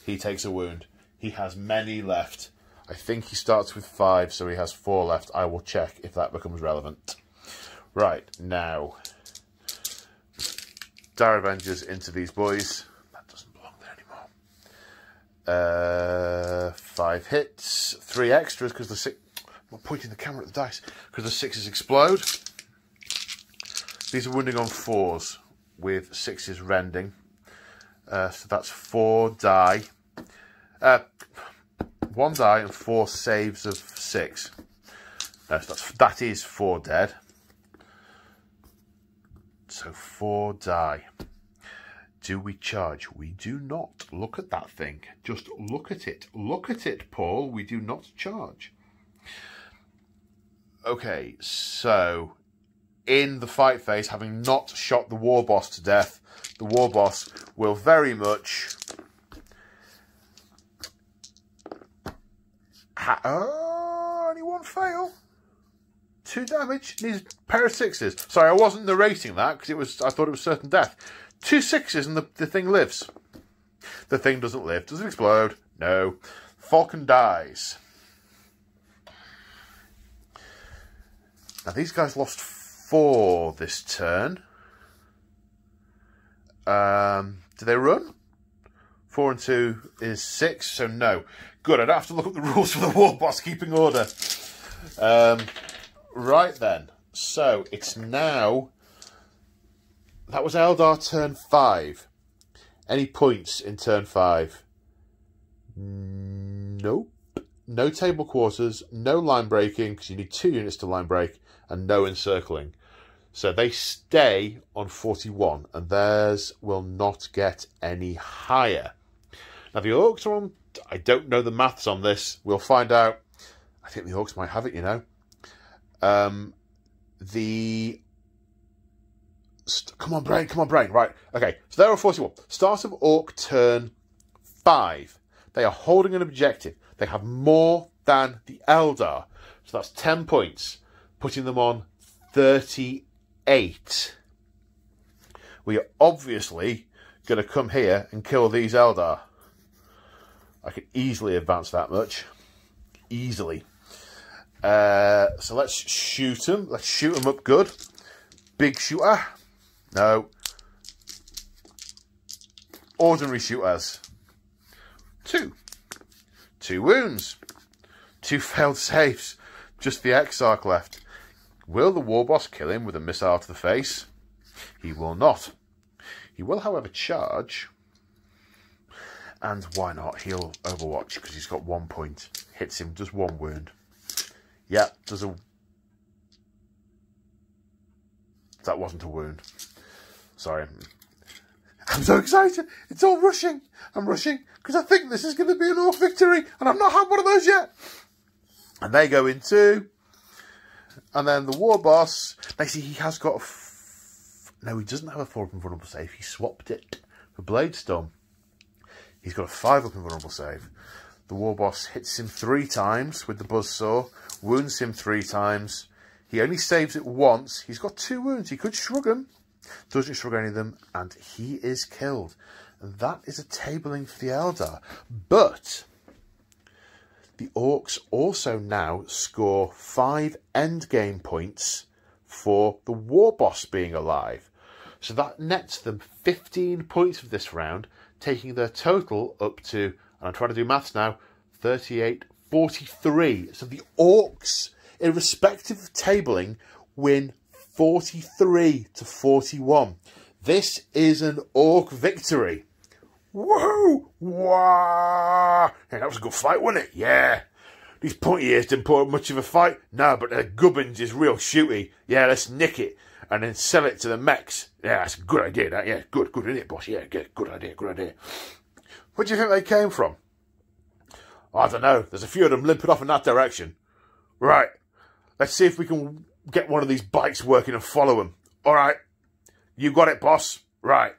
[SPEAKER 1] He takes a wound. He has many left. I think he starts with 5, so he has 4 left. I will check if that becomes relevant. Right, now. Dire Avengers into these boys. That doesn't belong there anymore. 5 hits. 3 extras because the 6... I'm pointing the camera at the dice. Because the 6s explode. These are wounding on 4s with 6s rending. So that's 4 die. 1 die and 4 saves of 6. No, so that is 4 dead. So 4 die. Do we charge? We do not. Look at that thing. Just look at it. Look at it, Paul. We do not charge. Okay, so in the fight phase, having not shot the war boss to death, the war boss will very much... only 1 fail. 2 damage. Needs a pair of 6s. Sorry, I wasn't narrating that because I thought it was certain death. 2 6s and the thing lives. The thing doesn't live. Does it explode? No. Falcon dies. Now these guys lost 4 this turn. Do they run? 4 and 2 is 6, so no. Good, I don't have to look up the rules for the war boss keeping order. Right then, so it's now... That was Eldar turn 5. Any points in turn 5? Nope. No table quarters, no line breaking, because you need 2 units to line break, and no encircling. So they stay on 41, and theirs will not get any higher. Now the Orks are on... I don't know the maths on this. We'll find out. I think the Orks might have it, you know. Come on, brain. Right, okay. So they're on 41. Start of Ork turn 5. They are holding an objective. They have more than the Eldar. So that's 10 points, putting them on 38. We are obviously going to come here and kill these Eldar. I can easily advance that much. Easily. So let's shoot them. Let's shoot them up good. Big shooter. No. Ordinary shooters. 2. 2 wounds. 2 failed saves. Just the Exarch left. Will the war boss kill him with a missile to the face? He will not. He will, however, charge. And why not? He'll overwatch because he's got 1 point. Hits him, does 1 wound. Yeah, does a... That wasn't a wound. Sorry. I'm so excited. It's all rushing. I'm rushing because I think this is going to be an Orc victory. And I've not had one of those yet. And they go into... And then the war boss... Now see, he has got a... No, he doesn't have a 4 up invulnerable save. He swapped it for Blade Storm. He's got a 5 up invulnerable save. The war boss hits him 3 times with the buzzsaw. Wounds him 3 times. He only saves it once. He's got 2 wounds. He could shrug them. Doesn't shrug any of them. And he is killed. And that is a tabling for the Eldar. But the Orcs also now score 5 endgame points for the war boss being alive. So that nets them 15 points for this round, taking their total up to and I'm trying to do maths now, 38, 43. So the Orks, irrespective of tabling, win 43 to 41. This is an Ork victory. Woohoo! Wow! Hey, that was a good fight, wasn't it? Yeah. These pointy ears didn't put up much of a fight. No, but the gubbins is real shooty. Yeah, let's nick it and then sell it to the mechs. Yeah, that's a good idea, that. Yeah, good, isn't it, boss? Yeah, good idea, good idea. Where do you think they came from? I don't know. There's a few of them limping off in that direction. Right. Let's see if we can get one of these bikes working and follow them. All right. You got it, boss. Right.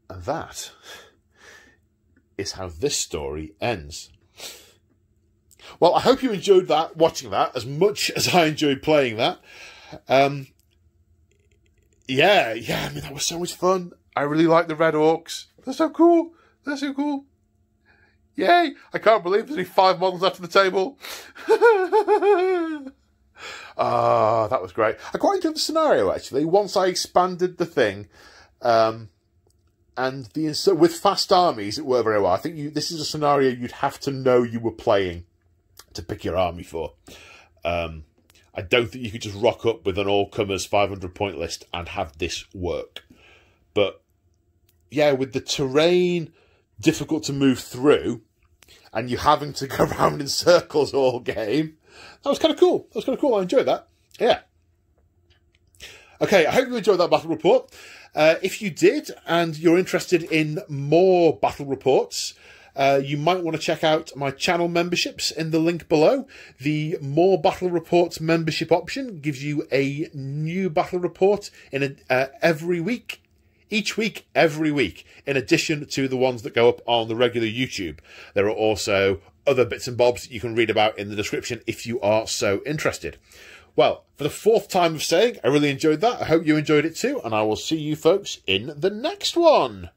[SPEAKER 1] And that is how this story ends. Well, I hope you enjoyed that, watching that, as much as I enjoyed playing that. Yeah, I mean, that was so much fun. I really like the Red Orks. They're so cool. They're so cool. Yay! I can't believe there's only 5 models left on the table. That was great. I quite enjoyed the scenario, actually, once I expanded the thing. And with fast armies, it worked very well. I think this is a scenario you'd have to know you were playing to pick your army for. I don't think you could just rock up with an all-comers 500-point list and have this work. But, yeah, with the terrain difficult to move through, and you having to go around in circles all game, that was kind of cool. That was kind of cool. I enjoyed that. Yeah. Okay, I hope you enjoyed that battle report. If you did, and you're interested in more battle reports, you might want to check out my channel memberships in the link below. The More Battle Reports membership option gives you a new battle report in every week. Each week, every week, in addition to the ones that go up on the regular YouTube. There are also other bits and bobs that you can read about in the description if you are so interested. Well, for the 4th time of saying, I really enjoyed that. I hope you enjoyed it too, and I will see you folks in the next one.